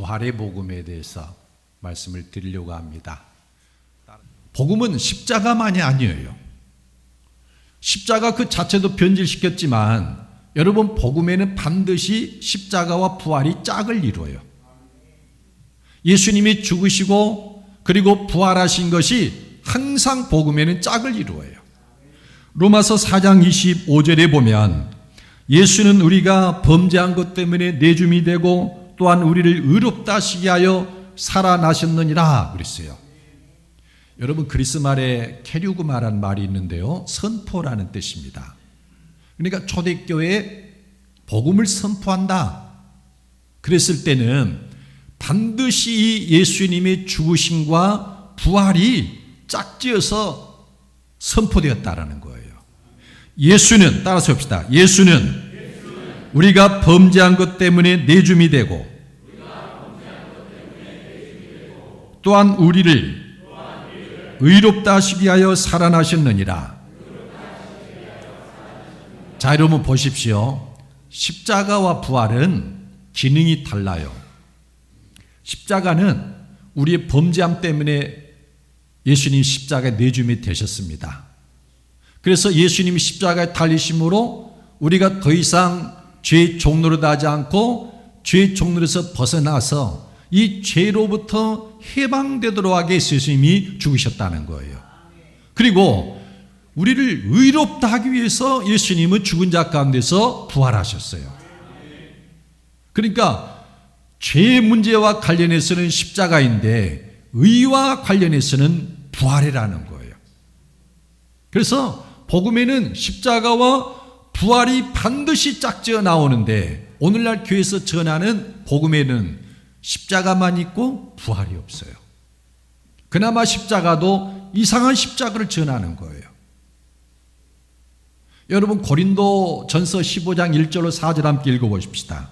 부활의 복음에 대해서 말씀을 드리려고 합니다. 복음은 십자가만이 아니에요. 십자가 그 자체도 변질시켰지만 여러분, 복음에는 반드시 십자가와 부활이 짝을 이루어요. 예수님이 죽으시고 그리고 부활하신 것이 항상 복음에는 짝을 이루어요. 로마서 4장 25절에 보면 예수는 우리가 범죄한 것 때문에 내줌이 되고 또한 우리를 의롭다 하시게 하여 살아나셨느니라 그랬어요. 여러분, 그리스 말에 캐류그마라는 말이 있는데요, 선포라는 뜻입니다. 그러니까 초대교회에 복음을 선포한다 그랬을 때는 반드시 예수님의 죽으심과 부활이 짝지어서 선포되었다라는 거예요. 예수는, 따라서 합시다. 예수는 우리가 범죄한 것 때문에 내줌이 되고 또한 우리를 의롭다 하시기 하여 살아나셨느니라. 자, 여러분 보십시오. 십자가와 부활은 기능이 달라요. 십자가는 우리의 범죄함 때문에 예수님 십자가에 내줌이 되셨습니다. 그래서 예수님이 십자가에 달리심으로 우리가 더 이상 죄의 종노릇 하지 않고 죄의 종노릇에서 벗어나서 이 죄로부터 해방되도록 하게 예수님이 죽으셨다는 거예요. 그리고 우리를 의롭다 하기 위해서 예수님은 죽은 자 가운데서 부활하셨어요. 그러니까 죄의 문제와 관련해서는 십자가인데 의와 관련해서는 부활이라는 거예요. 그래서 복음에는 십자가와 부활이 반드시 짝지어 나오는데 오늘날 교회에서 전하는 복음에는 십자가만 있고 부활이 없어요. 그나마 십자가도 이상한 십자가를 전하는 거예요. 여러분, 고린도 전서 15장 1절로 4절 함께 읽어보십시다.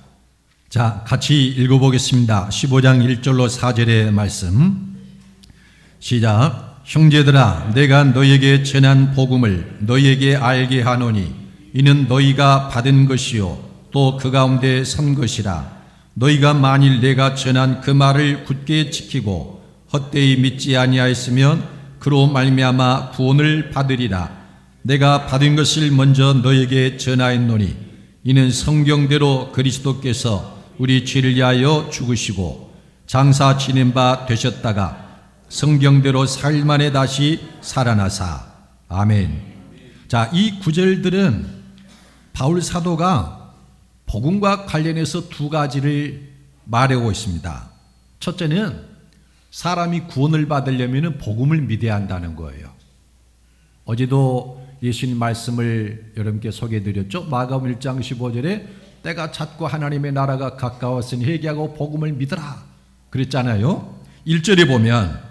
자, 같이 읽어보겠습니다. 15장 1절로 4절의 말씀 시작. 형제들아, 내가 너희에게 전한 복음을 너희에게 알게 하노니 이는 너희가 받은 것이요 또 그 가운데 선 것이라. 너희가 만일 내가 전한 그 말을 굳게 지키고 헛되이 믿지 아니하였으면 그로 말미암아 구원을 받으리라. 내가 받은 것을 먼저 너희에게 전하였노니 이는 성경대로 그리스도께서 우리 죄를 위하여 죽으시고 장사 지낸 바 되셨다가 성경대로 4일 만에 다시 살아나사. 아멘. 자, 이 구절들은 바울 사도가 복음과 관련해서 두 가지를 말하고 있습니다. 첫째는 사람이 구원을 받으려면 복음을 믿어야 한다는 거예요. 어제도 예수님 말씀을 여러분께 소개해드렸죠. 마가복음 1장 15절에 때가 찼고 하나님의 나라가 가까웠으니 회개하고 복음을 믿으라 그랬잖아요. 1절에 보면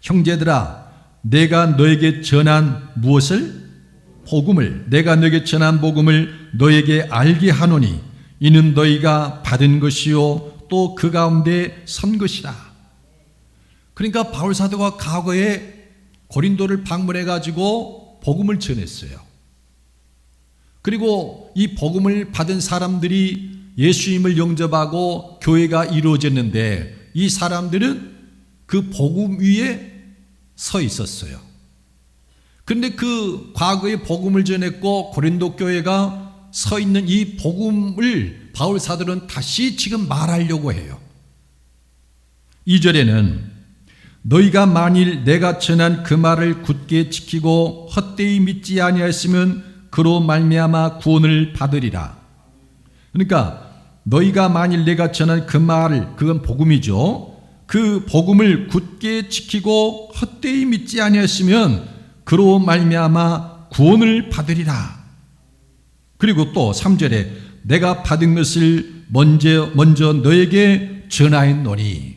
형제들아, 내가 너에게 전한 무엇을? 복음을. 내가 너에게 전한 복음을 너에게 알게 하노니 이는 너희가 받은 것이요 또 그 가운데 선 것이라. 그러니까 바울 사도가 과거에 고린도를 방문해 가지고 복음을 전했어요. 그리고 이 복음을 받은 사람들이 예수님을 영접하고 교회가 이루어졌는데 이 사람들은 그 복음 위에 서 있었어요. 그런데 그 과거에 복음을 전했고 고린도 교회가 서 있는 이 복음을 바울 사도는 다시 지금 말하려고 해요. 2절에는 너희가 만일 내가 전한 그 말을 굳게 지키고 헛되이 믿지 아니하였으면 그로 말미암아 구원을 받으리라. 그러니까 너희가 만일 내가 전한 그 말을, 그건 복음이죠. 그 복음을 굳게 지키고 헛되이 믿지 아니하였으면 그로 말미암아 구원을 받으리라. 그리고 또 3절에 내가 받은 것을 먼저 너에게 전하였노니.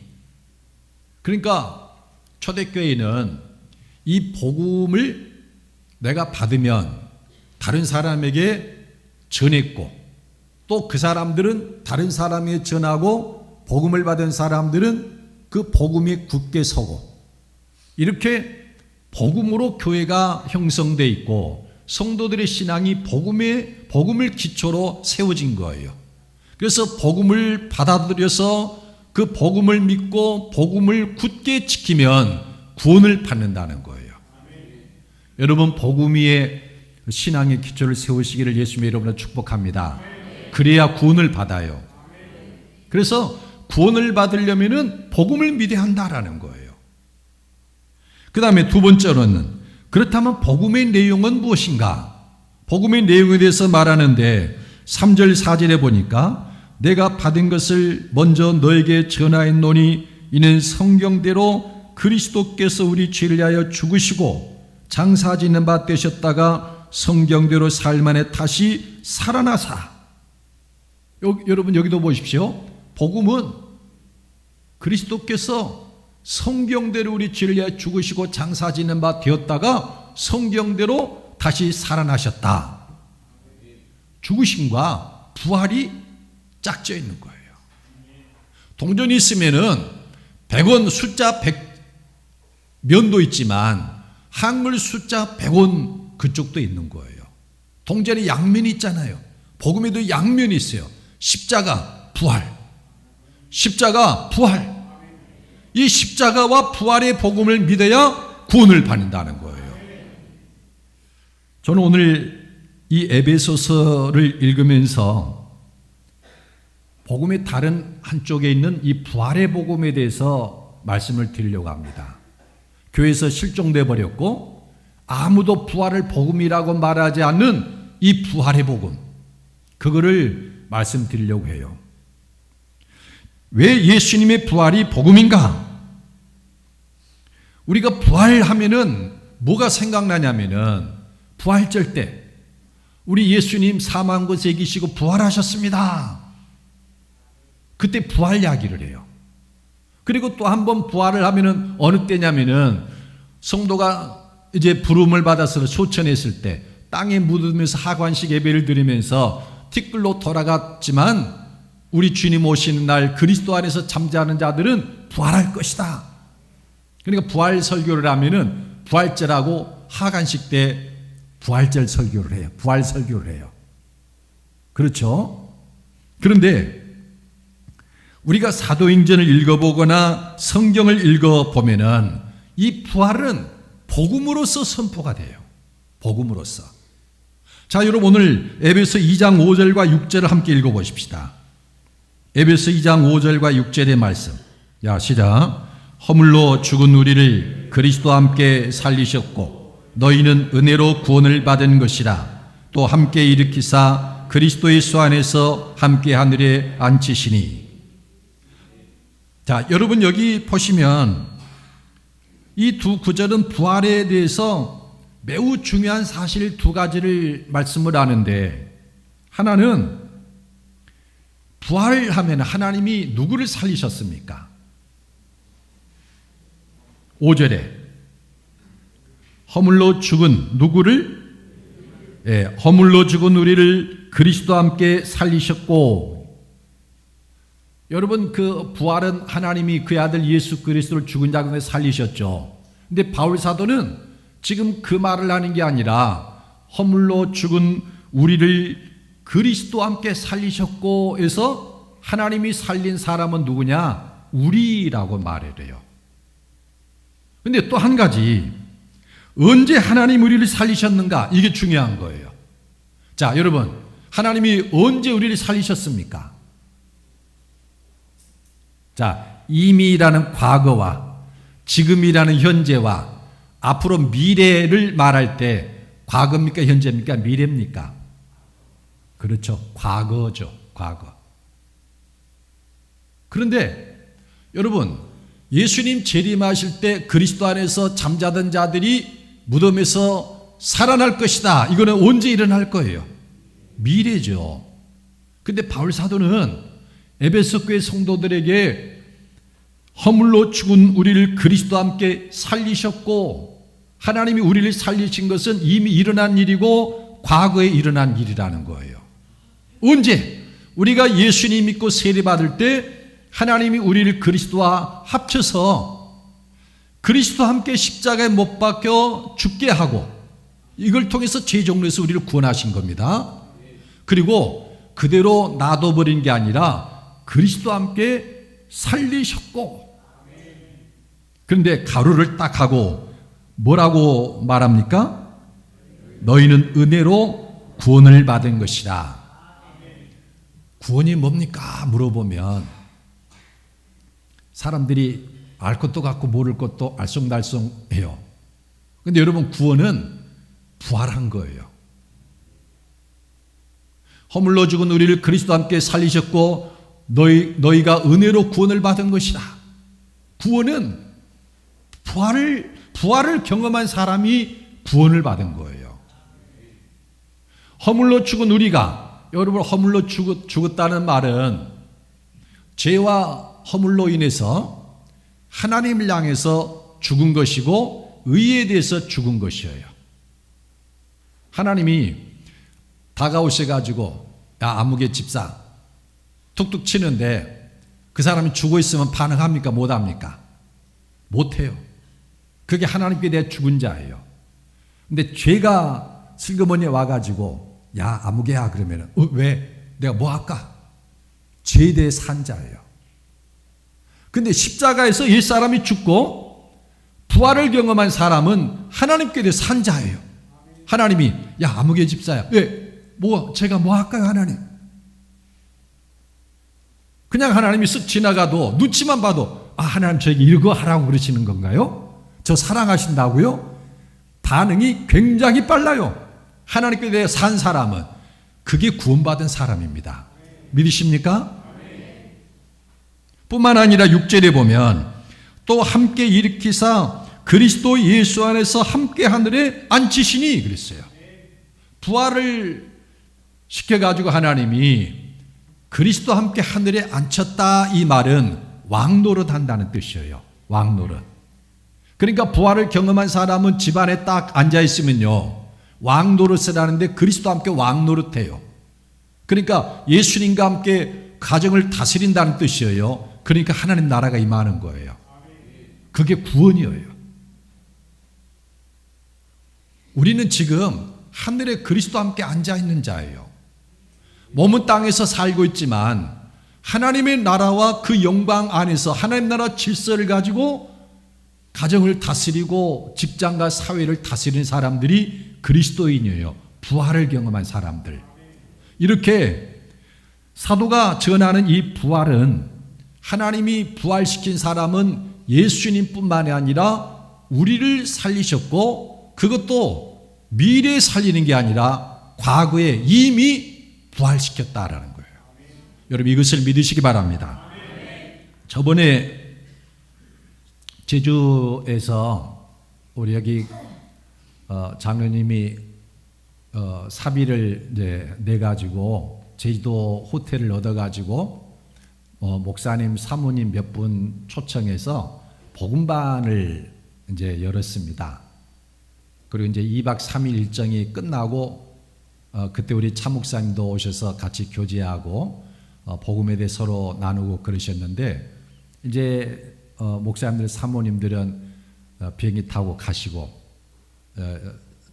그러니까 초대교회는 이 복음을 내가 받으면 다른 사람에게 전했고 또 그 사람들은 다른 사람에게 전하고 복음을 받은 사람들은 그 복음에 굳게 서고 이렇게 복음으로 교회가 형성되어 있고 성도들의 신앙이 복음을 기초로 세워진 거예요. 그래서 복음을 받아들여서 그 복음을 믿고 복음을 굳게 지키면 구원을 받는다는 거예요. 여러분, 복음 위에 신앙의 기초를 세우시기를 예수님의 이름으로 축복합니다. 그래야 구원을 받아요. 그래서 구원을 받으려면은 복음을 믿어야 한다라는 거예요. 그 다음에 두 번째로는, 그렇다면 복음의 내용은 무엇인가? 복음의 내용에 대해서 말하는데 3절 4절에 보니까 내가 받은 것을 먼저 너에게 전하였노니 이는 성경대로 그리스도께서 우리 죄를 위하여 죽으시고 장사지는 바 되셨다가 성경대로 살만에 다시 살아나사. 여러분 여기도 보십시오. 복음은 그리스도께서 성경대로 우리 죄를 위하여 죽으시고 장사지는 바 되었다가 성경대로 다시 살아나셨다. 죽으심과 부활이 짝져 있는 거예요. 동전이 있으면은 100원 숫자 100면도 있지만 한글 숫자 100원 그쪽도 있는 거예요. 동전에 양면이 있잖아요. 복음에도 양면이 있어요. 십자가, 부활. 십자가, 부활. 이 십자가와 부활의 복음을 믿어야 구원을 받는다는 거예요. 저는 오늘 이 에베소서를 읽으면서 복음의 다른 한쪽에 있는 이 부활의 복음에 대해서 말씀을 드리려고 합니다. 교회에서 실종돼 버렸고 아무도 부활을 복음이라고 말하지 않는 이 부활의 복음, 그거를 말씀드리려고 해요. 왜 예수님의 부활이 복음인가? 우리가 부활하면은 뭐가 생각나냐면은 부활절 때 우리 예수님 사망 곳에 계시고 부활하셨습니다. 그때 부활 이야기를 해요. 그리고 또 한 번 부활을 하면은 어느 때냐면은 성도가 이제 부름을 받아서 소천했을 때 땅에 묻으면서 하관식 예배를 드리면서 티끌로 돌아갔지만 우리 주님 오시는 날 그리스도 안에서 잠자는 자들은 부활할 것이다. 그러니까 부활 설교를 하면은 부활절하고 하관식 때 부활절 설교를 해요. 부활 설교를 해요. 그렇죠? 그런데 우리가 사도행전을 읽어보거나 성경을 읽어보면은 이 부활은 복음으로서 선포가 돼요. 복음으로서. 자, 여러분 오늘 에베소 2장 5절과 6절을 함께 읽어보십시다. 에베소 2장 5절과 6절의 말씀. 야, 시작. 허물로 죽은 우리를 그리스도와 함께 살리셨고 너희는 은혜로 구원을 받은 것이라. 또 함께 일으키사 그리스도 예수 안에서 함께 하늘에 앉히시니. 자, 여러분 여기 보시면 이 두 구절은 부활에 대해서 매우 중요한 사실 두 가지를 말씀을 하는데, 하나는 부활하면 하나님이 누구를 살리셨습니까? 5절에 허물로 죽은 누구를? 허물로 죽은 우리를 그리스도와 함께 살리셨고. 여러분, 그 부활은 하나님이 그의 아들 예수 그리스도를 죽은 자 가운데 살리셨죠. 근데 바울 사도는 지금 그 말을 하는 게 아니라 허물로 죽은 우리를 그리스도와 함께 살리셨고 해서 하나님이 살린 사람은 누구냐? 우리라고 말을 해요. 근데 또 한 가지, 언제 하나님 우리를 살리셨는가? 이게 중요한 거예요. 자, 여러분, 하나님이 언제 우리를 살리셨습니까? 자, 이미라는 과거와 지금이라는 현재와 앞으로 미래를 말할 때 과거입니까? 현재입니까? 미래입니까? 그렇죠. 과거죠. 과거. 그런데 여러분, 예수님 재림하실 때 그리스도 안에서 잠자던 자들이 무덤에서 살아날 것이다. 이거는 언제 일어날 거예요? 미래죠. 근데 바울 사도는 에베소 교회 성도들에게 허물로 죽은 우리를 그리스도와 함께 살리셨고, 하나님이 우리를 살리신 것은 이미 일어난 일이고 과거에 일어난 일이라는 거예요. 언제? 우리가 예수님 믿고 세례받을 때 하나님이 우리를 그리스도와 합쳐서 그리스도와 함께 십자가에 못 박혀 죽게 하고, 이걸 통해서 죄 종로에서 우리를 구원하신 겁니다. 그리고 그대로 놔둬버린 게 아니라 그리스도와 함께 살리셨고. 그런데 가로를 딱 하고 뭐라고 말합니까? 너희는 은혜로 구원을 받은 것이다. 구원이 뭡니까? 물어보면 사람들이 알 것도 같고 모를 것도 알쏭달쏭해요. 그런데 여러분, 구원은 부활한 거예요. 허물로 죽은 우리를 그리스도와 함께 살리셨고 너희가 은혜로 구원을 받은 것이다. 구원은 부활을 경험한 사람이 구원을 받은 거예요. 허물로 죽은 우리가, 여러분, 허물로 죽었다는 말은 죄와 허물로 인해서 하나님을 향해서 죽은 것이고 의에 대해서 죽은 것이에요. 하나님이 다가오셔가지고 야, 아무개 집사 툭툭 치는데 그 사람이 죽어 있으면 반응합니까? 못합니까? 못해요. 그게 하나님께 대해 죽은 자예요. 근데 죄가 슬그머니 와가지고 야, 아무개야 그러면 왜? 내가 뭐 할까? 죄에 대해 산 자예요. 근데 십자가에서 옛사람이 죽고 부활을 경험한 사람은 하나님께 대해 산 자예요. 하나님이 야, 아무개 집사야, 왜? 제가 뭐 할까요, 하나님? 그냥 하나님이 쓱 지나가도 눈치만 봐도 하나님 저에게 이거 하라고 그러시는 건가요? 저 사랑하신다고요? 반응이 굉장히 빨라요. 하나님께 대해 산 사람은 그게 구원받은 사람입니다. 믿으십니까? 뿐만 아니라 6절에 보면 또 함께 일으키사 그리스도 예수 안에서 함께 하늘에 앉히시니 그랬어요. 부활을 시켜가지고 하나님이 그리스도 함께 하늘에 앉혔다, 이 말은 왕노릇 한다는 뜻이에요. 왕노릇. 그러니까 부활을 경험한 사람은 집안에 딱 앉아있으면요, 왕노릇을 하는데 그리스도와 함께 왕노릇해요. 그러니까 예수님과 함께 가정을 다스린다는 뜻이에요. 그러니까 하나님 나라가 임하는 거예요. 그게 구원이에요. 우리는 지금 하늘에 그리스도와 함께 앉아있는 자예요. 몸은 땅에서 살고 있지만 하나님의 나라와 그 영광 안에서 하나님 나라 질서를 가지고 가정을 다스리고 직장과 사회를 다스리는 사람들이 그리스도인이에요. 부활을 경험한 사람들. 이렇게 사도가 전하는 이 부활은, 하나님이 부활시킨 사람은 예수님뿐만이 아니라 우리를 살리셨고, 그것도 미래에 살리는 게 아니라 과거에 이미 부활시켰다라는 거예요. 여러분, 이것을 믿으시기 바랍니다. 저번에 제주에서 우리 여기 장로님이 사비를 이제 내가지고 제주도 호텔을 얻어가지고 목사님, 사모님 몇 분 초청해서 복음반을 이제 열었습니다. 그리고 이제 2박 3일 일정이 끝나고 그때 우리 차 목사님도 오셔서 같이 교제하고 복음에 대해 서로 나누고 그러셨는데, 이제 목사님들, 사모님들은 비행기 타고 가시고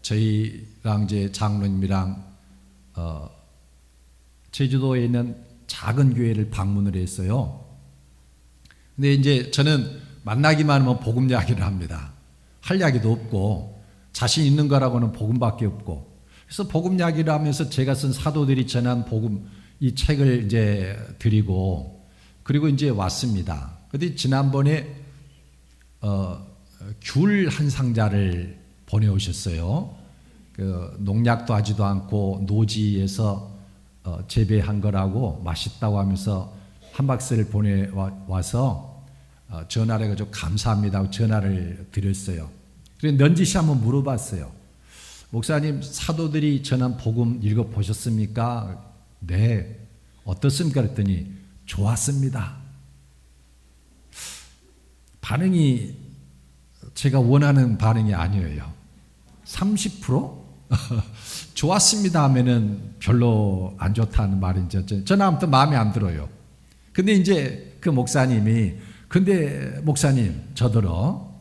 저희랑 이제 장로님이랑 제주도에 있는 작은 교회를 방문을 했어요. 근데 이제 저는 만나기만 하면 복음 이야기를 합니다. 할 이야기도 없고 자신 있는 거라고는 복음밖에 없고, 그래서 복음 이야기를 하면서 제가 쓴 사도들이 전한 복음, 이 책을 이제 드리고, 그리고 이제 왔습니다. 근데 지난번에 귤 한 상자를 보내오셨어요. 그 농약도 하지도 않고 노지에서 재배한 거라고 맛있다고 하면서 한 박스를 보내와서 전화를 해가지고 감사합니다 하고 전화를 드렸어요. 그래서 넌지시 한번 물어봤어요. 목사님, 사도들이 전한 복음 읽어보셨습니까? 네. 어떻습니까? 그랬더니 좋았습니다. 반응이 제가 원하는 반응이 아니에요. 30%? 좋았습니다 하면은 별로 안 좋다는 말인지, 저는 아무튼 마음에 안 들어요. 근데 이제 그 목사님이, 근데 목사님, 저더러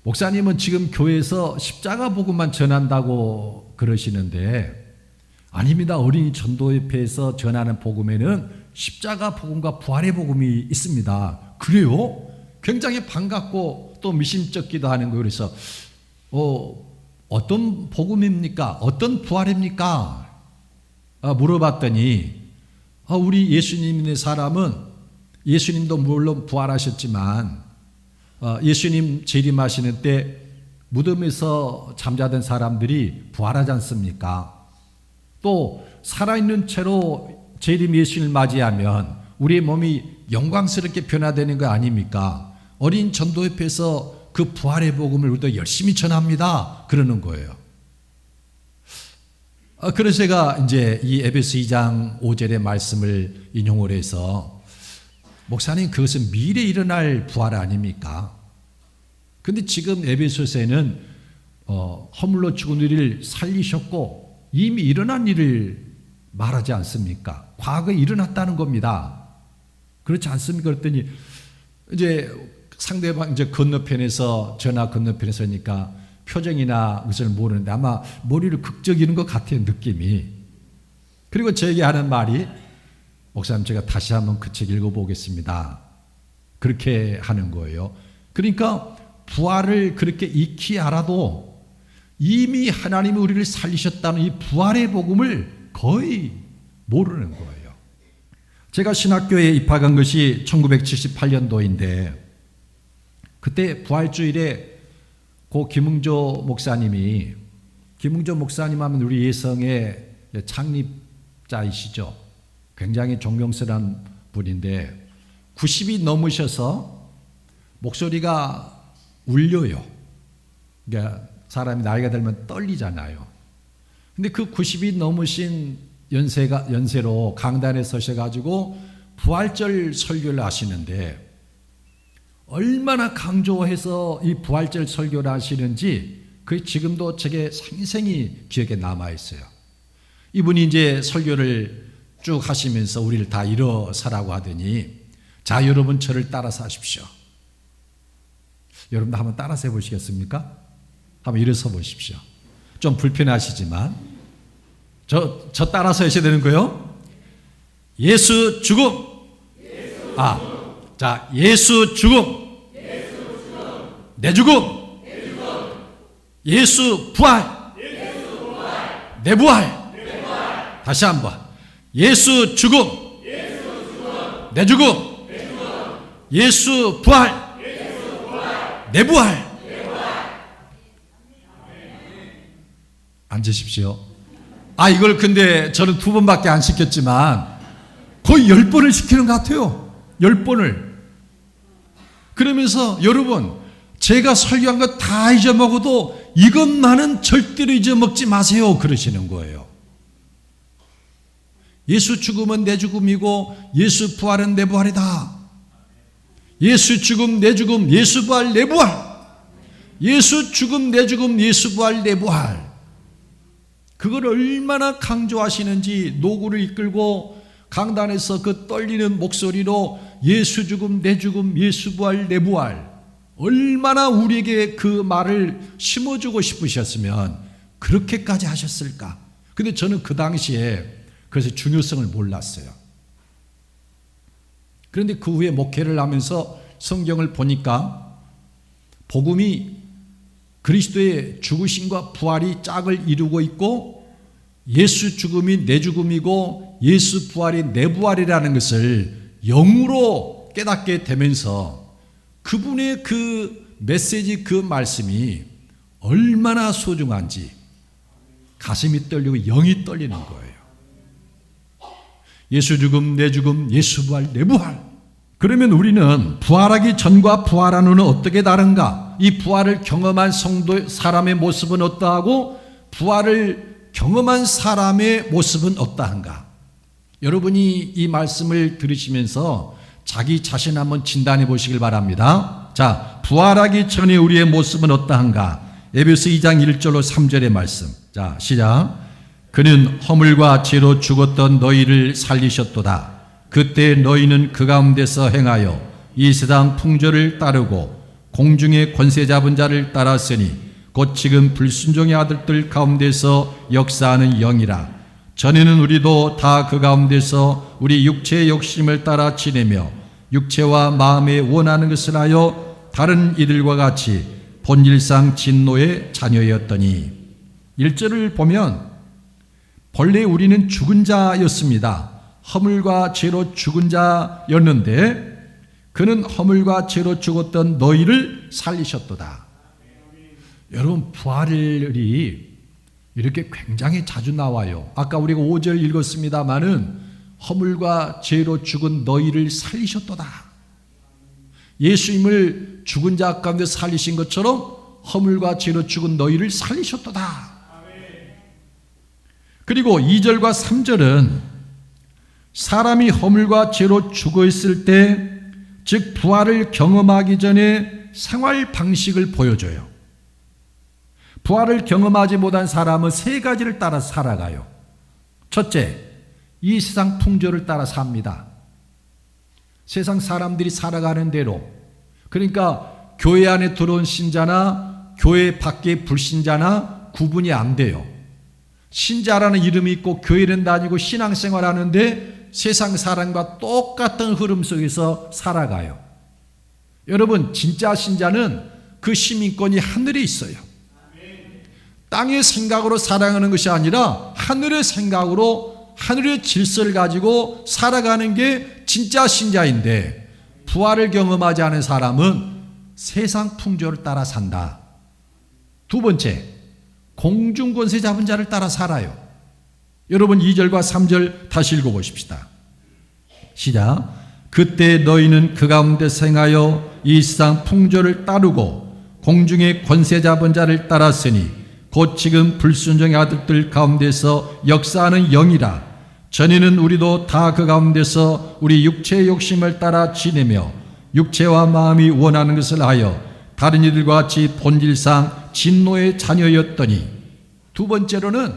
목사님은 지금 교회에서 십자가 복음만 전한다고 그러시는데, 아닙니다. 어린이 전도협회에서 전하는 복음에는 십자가 복음과 부활의 복음이 있습니다. 그래요? 굉장히 반갑고 또 미심쩍기도 하는 거예요. 그래서 어떤 복음입니까? 어떤 부활입니까? 물어봤더니 우리 예수님 믿는 사람은 예수님도 물론 부활하셨지만 예수님 재림하시는 때 무덤에서 잠자던 사람들이 부활하지 않습니까? 또 살아있는 채로 재림 예수님을 맞이하면 우리의 몸이 영광스럽게 변화되는 거 아닙니까? 어린 전도협회에서 그 부활의 복음을 우리도 열심히 전합니다. 그러는 거예요. 그래서 제가 이제 이 에베소 2장 5절의 말씀을 인용을 해서 목사님 그것은 미래에 일어날 부활 아닙니까? 근데 지금 에베소서에는 허물로 죽은 우리를 살리셨고 이미 일어난 일을 말하지 않습니까? 과거에 일어났다는 겁니다. 그렇지 않습니까? 그랬더니 이제 상대방 이제 건너편에서 전화 건너편에 서니까 표정이나 것을 모르는데 아마 머리를 극적이는 것 같아요, 느낌이. 그리고 저에게 하는 말이 목사님 제가 다시 한번 그 책 읽어보겠습니다. 그렇게 하는 거예요. 그러니까 부활을 그렇게 익히 알아도 이미 하나님이 우리를 살리셨다는 이 부활의 복음을 거의 모르는 거예요. 제가 신학교에 입학한 것이 1978년도인데 그때 부활주일에 고 김응조 목사님이, 김응조 목사님 하면 우리 예성의 창립자이시죠. 굉장히 존경스러운 분인데 90이 넘으셔서 목소리가 울려요. 그러니까 사람이 나이가 들면 떨리잖아요. 근데 그 90이 넘으신 연세로 강단에 서셔가지고 부활절 설교를 하시는데 얼마나 강조해서 이 부활절 설교를 하시는지 그게 지금도 제게 생생히 기억에 남아있어요. 이분이 이제 설교를 쭉 하시면서 우리를 다 일어서라고 하더니 자 여러분 저를 따라서 하십시오. 여러분도 한번 따라서 해보시겠습니까? 한번 일어서 보십시오. 좀 불편하시지만 저 따라서 하셔야 되는 거예요. 예수 죽음. 자 예수 죽음. 내 죽음. 예수 부활. 내 부활. 다시 한번 예수 죽음. 내 죽음. 예수 부활. 내 부활. 앉으십시오. 이걸 근데 저는 2번밖에 안 시켰지만 거의 10번을 시키는 것 같아요. 10번을. 그러면서 여러분 제가 설교한 거 다 잊어먹어도 이것만은 절대로 잊어먹지 마세요 그러시는 거예요. 예수 죽음은 내 죽음이고 예수 부활은 내 부활이다. 예수 죽음 내 죽음 예수 부활 내 부활. 예수 죽음 내 죽음 예수 부활 내 부활. 그걸 얼마나 강조하시는지 노구를 이끌고 강단에서 그 떨리는 목소리로 예수 죽음 내 죽음 예수 부활 내 부활. 얼마나 우리에게 그 말을 심어주고 싶으셨으면 그렇게까지 하셨을까. 근데 저는 그 당시에 그래서 중요성을 몰랐어요. 그런데 그 후에 목회를 하면서 성경을 보니까 복음이 그리스도의 죽으심과 부활이 짝을 이루고 있고 예수 죽음이 내 죽음이고 예수 부활이 내 부활이라는 것을 영으로 깨닫게 되면서 그분의 그 메시지 그 말씀이 얼마나 소중한지 가슴이 떨리고 영이 떨리는 거예요. 예수 죽음 내 죽음 예수 부활 내 부활. 그러면 우리는 부활하기 전과 부활한 후는 어떻게 다른가? 이 부활을 경험한 성도 사람의 모습은 어떠하고 부활을 경험한 사람의 모습은 어떠한가? 여러분이 이 말씀을 들으시면서 자기 자신 한번 진단해 보시길 바랍니다. 자, 부활하기 전에 우리의 모습은 어떠한가? 에베소 2장 1절로 3절의 말씀. 자, 시작. 그는 허물과 죄로 죽었던 너희를 살리셨도다. 그때 너희는 그 가운데서 행하여 이 세상 풍조를 따르고 공중의 권세 잡은 자를 따랐으니 곧 지금 불순종의 아들들 가운데서 역사하는 영이라. 전에는 우리도 다 그 가운데서 우리 육체의 욕심을 따라 지내며 육체와 마음에 원하는 것을 하여 다른 이들과 같이 본질상 진노의 자녀였더니. 1절을 보면 본래 우리는 죽은 자였습니다. 허물과 죄로 죽은 자였는데 그는 허물과 죄로 죽었던 너희를 살리셨도다. 여러분, 부활이 이렇게 굉장히 자주 나와요. 아까 우리가 5절 읽었습니다마는 허물과 죄로 죽은 너희를 살리셨도다. 예수님을 죽은 자 가운데 살리신 것처럼 허물과 죄로 죽은 너희를 살리셨도다. 그리고 2절과 3절은 사람이 허물과 죄로 죽어 있을 때, 즉 부활을 경험하기 전에 생활 방식을 보여줘요. 부활을 경험하지 못한 사람은 세 가지를 따라 살아가요. 첫째, 이 세상 풍조를 따라 삽니다. 세상 사람들이 살아가는 대로. 그러니까 교회 안에 들어온 신자나 교회 밖의 불신자나 구분이 안 돼요. 신자라는 이름이 있고 교회는 다니고 신앙생활 하는데 세상 사람과 똑같은 흐름 속에서 살아가요. 여러분, 진짜 신자는 그 시민권이 하늘에 있어요. 땅의 생각으로 살아가는 것이 아니라 하늘의 생각으로, 하늘의 질서를 가지고 살아가는 게 진짜 신자인데, 부활을 경험하지 않은 사람은 세상 풍조를 따라 산다. 두 번째, 공중권세 잡은 자를 따라 살아요. 여러분, 2절과 3절 다시 읽어보십시다. 시작. 그때 너희는 그 가운데 생하여 이 세상 풍조를 따르고 공중의 권세 잡은 자를 따랐으니 곧 지금 불순종의 아들들 가운데서 역사하는 영이라. 전에는 우리도 다 그 가운데서 우리 육체의 욕심을 따라 지내며 육체와 마음이 원하는 것을 하여 다른 이들과 같이 본질상 진노의 자녀였더니. 두 번째로는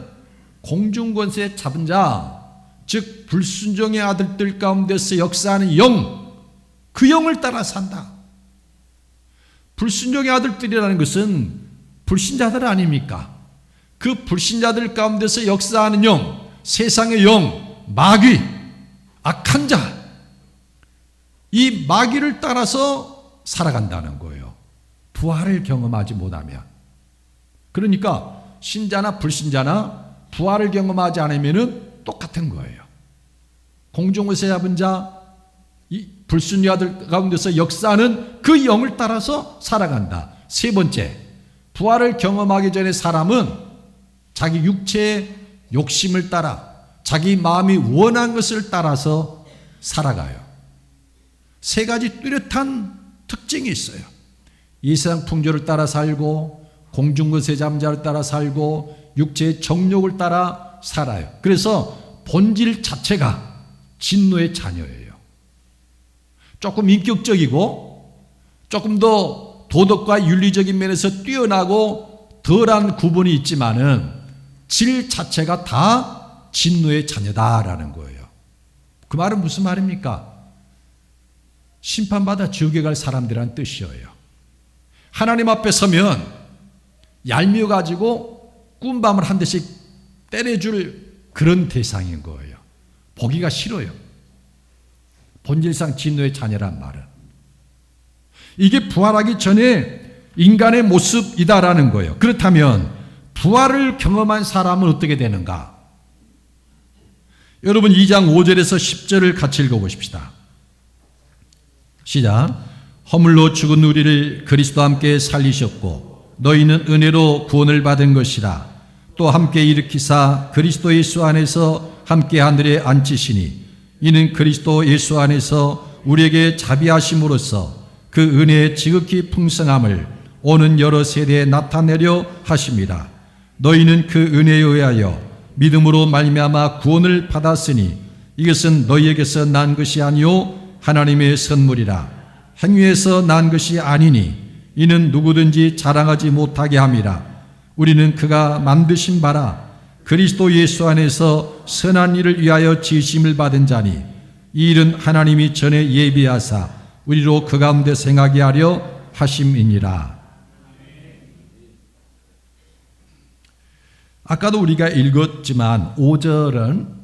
공중권세 잡은 자, 즉 불순종의 아들들 가운데서 역사하는 영, 그 영을 따라 산다. 불순종의 아들들이라는 것은 불신자들 아닙니까? 그 불신자들 가운데서 역사하는 영, 세상의 영, 마귀, 악한 자, 이 마귀를 따라서 살아간다는 거예요. 부활을 경험하지 못하면. 그러니까 신자나 불신자나 부활을 경험하지 않으면 똑같은 거예요. 공중권세 잡은 자, 이 불순자들 가운데서 역사하는 그 영을 따라서 살아간다. 세 번째, 부활을 경험하기 전에 사람은 자기 육체의 욕심을 따라, 자기 마음이 원한 것을 따라서 살아가요. 세 가지 뚜렷한 특징이 있어요. 이 세상 풍조를 따라 살고, 공중권세 잡은 자를 따라 살고, 육체의 정욕을 따라 살아요. 그래서 본질 자체가 진노의 자녀예요. 조금 인격적이고 조금 더 도덕과 윤리적인 면에서 뛰어나고 덜한 구분이 있지만은 질 자체가 다 진노의 자녀다라는 거예요. 그 말은 무슨 말입니까? 심판받아 지옥에 갈 사람들이란 뜻이에요. 하나님 앞에 서면 얄미워 가지고 꿈밤을 한 대씩 때려줄 그런 대상인 거예요. 보기가 싫어요. 본질상 진노의 자녀란 말은. 이게 부활하기 전에 인간의 모습이다라는 거예요. 그렇다면 부활을 경험한 사람은 어떻게 되는가? 여러분, 2장 5절에서 10절을 같이 읽어보십시다. 시작. 허물로 죽은 우리를 그리스도와 함께 살리셨고 너희는 은혜로 구원을 받은 것이라. 또 함께 일으키사 그리스도 예수 안에서 함께 하늘에 앉히시니 이는 그리스도 예수 안에서 우리에게 자비하심으로써 그 은혜의 지극히 풍성함을 오는 여러 세대에 나타내려 하심이라. 너희는 그 은혜에 의하여 믿음으로 말미암아 구원을 받았으니 이것은 너희에게서 난 것이 아니요 하나님의 선물이라. 행위에서 난 것이 아니니 이는 누구든지 자랑하지 못하게 함이라. 우리는 그가 만드신 바라 그리스도 예수 안에서 선한 일을 위하여 지으심을 받은 자니 이 일은 하나님이 전에 예비하사 우리로 그 가운데 생하게 하려 하심이니라. 아까도 우리가 읽었지만 5절은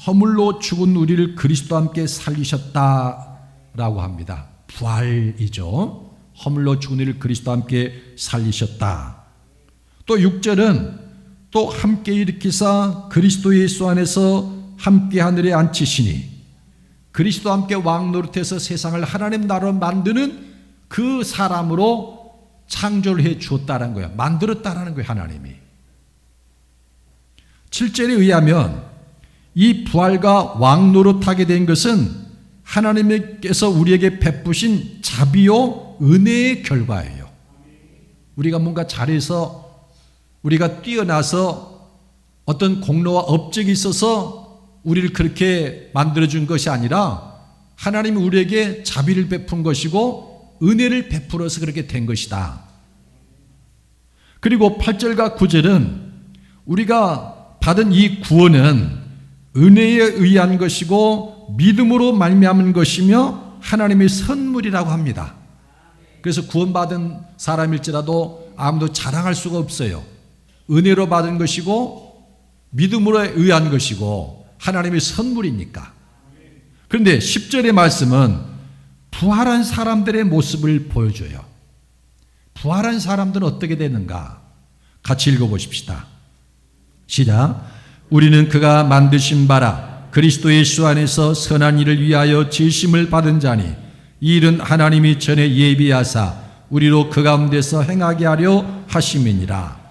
허물로 죽은 우리를 그리스도와 함께 살리셨다라고 합니다. 부활이죠. 허물로 죽은 우리를 그리스도와 함께 살리셨다. 또 6절은 또 함께 일으키사 그리스도 예수 안에서 함께 하늘에 앉히시니 그리스도와 함께 왕 노릇해서 세상을 하나님 나라로 만드는 그 사람으로 창조를 해 주었다는 거예요. 만들었다라는 거예요, 하나님이. 7절에 의하면 이 부활과 왕 노릇하게 된 것은 하나님께서 우리에게 베푸신 자비요 은혜의 결과예요. 우리가 뭔가 잘해서 우리가 뛰어나서 어떤 공로와 업적이 있어서 우리를 그렇게 만들어준 것이 아니라 하나님이 우리에게 자비를 베푼 것이고 은혜를 베풀어서 그렇게 된 것이다. 그리고 8절과 9절은 우리가 받은 이 구원은 은혜에 의한 것이고 믿음으로 말미암은 것이며 하나님의 선물이라고 합니다. 그래서 구원받은 사람일지라도 아무도 자랑할 수가 없어요. 은혜로 받은 것이고 믿음으로 의한 것이고 하나님의 선물이니까. 그런데 10절의 말씀은 부활한 사람들의 모습을 보여줘요. 부활한 사람들은 어떻게 되는가? 같이 읽어보십시다. 시작. 우리는 그가 만드신 바라 그리스도 예수 안에서 선한 일을 위하여 지으심을 받은 자니 이 일은 하나님이 전에 예비하사 우리로 그 가운데서 행하게 하려 하심이니라.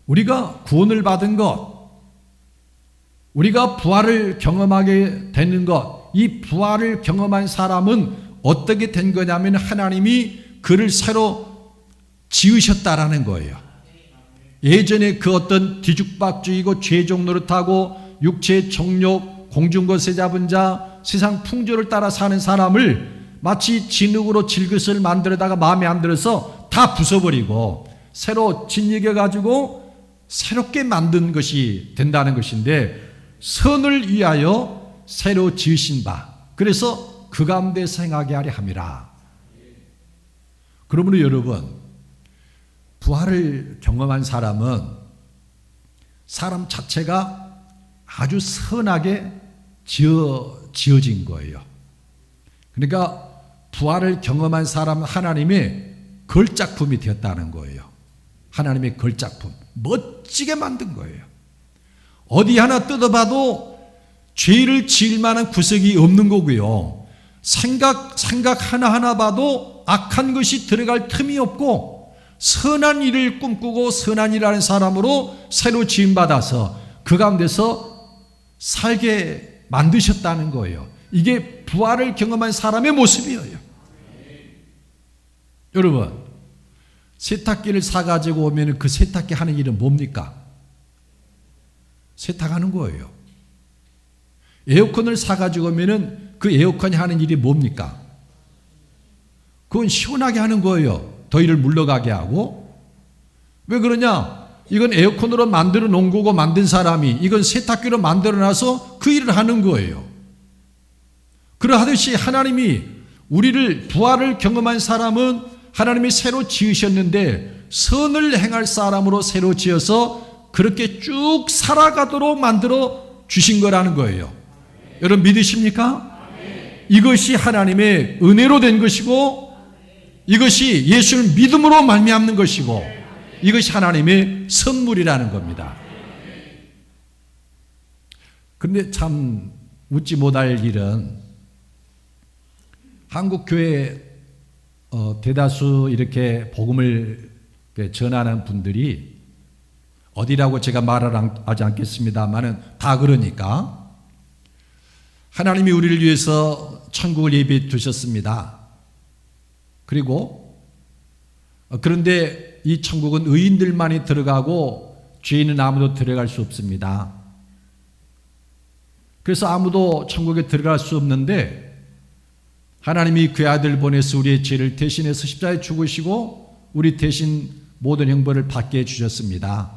우리가 구원을 받은 것, 우리가 부활을 경험하게 되는 것, 이 부활을 경험한 사람은 어떻게 된 거냐면 하나님이 그를 새로 지으셨다라는 거예요. 예전에 그 어떤 뒤죽박죽이고 죄종 노릇하고 육체의 정욕, 공중것에 잡은 자, 세상 풍조를 따라 사는 사람을 마치 진흙으로 질그릇을 만들어다가 마음에 안 들어서 다 부숴버리고 새로 짓이겨가지고 새롭게 만든 것이 된다는 것인데 선을 위하여 새로 지으신 바, 그래서 그 가운데서 행하게 하려 함이라. 그러므로 여러분, 부활을 경험한 사람은 사람 자체가 아주 선하게 지어진 거예요. 그러니까 부활을 경험한 사람은 하나님의 걸작품이 되었다는 거예요. 하나님의 걸작품, 멋지게 만든 거예요. 어디 하나 뜯어봐도 죄를 지을 만한 구석이 없는 거고요. 생각 하나하나 봐도 악한 것이 들어갈 틈이 없고 선한 일을 꿈꾸고 선한 일을 하는 사람으로 새로 지음받아서 그 가운데서 살게 만드셨다는 거예요. 이게 부활을 경험한 사람의 모습이에요. 여러분, 세탁기를 사가지고 오면 그 세탁기 하는 일은 뭡니까? 세탁하는 거예요. 에어컨을 사가지고 오면 그 에어컨이 하는 일이 뭡니까? 그건 시원하게 하는 거예요. 더위를 물러가게 하고. 왜 그러냐? 이건 에어컨으로 만들어 놓은 거고 만든 사람이 이건 세탁기로 만들어 놔서 그 일을 하는 거예요. 그러하듯이 하나님이 우리를 부활을 경험한 사람은 하나님이 새로 지으셨는데 선을 행할 사람으로 새로 지어서 그렇게 쭉 살아가도록 만들어 주신 거라는 거예요. 여러분 믿으십니까? 이것이 하나님의 은혜로 된 것이고 이것이 예수를 믿음으로 말미암는 것이고 이것이 하나님의 선물이라는 겁니다. 그런데 참 웃지 못할 일은 한국 교회 대다수 이렇게 복음을 전하는 분들이 어디라고 제가 말을 하지 않겠습니다만은 다 그러니까 하나님이 우리를 위해서 천국을 예비해 두셨습니다. 그리고 그런데 이 천국은 의인들만이 들어가고 죄인은 아무도 들어갈 수 없습니다. 그래서 아무도 천국에 들어갈 수 없는데 하나님이 그 아들 보내서 우리의 죄를 대신해서 십자가에 죽으시고 우리 대신 모든 형벌을 받게 해주셨습니다.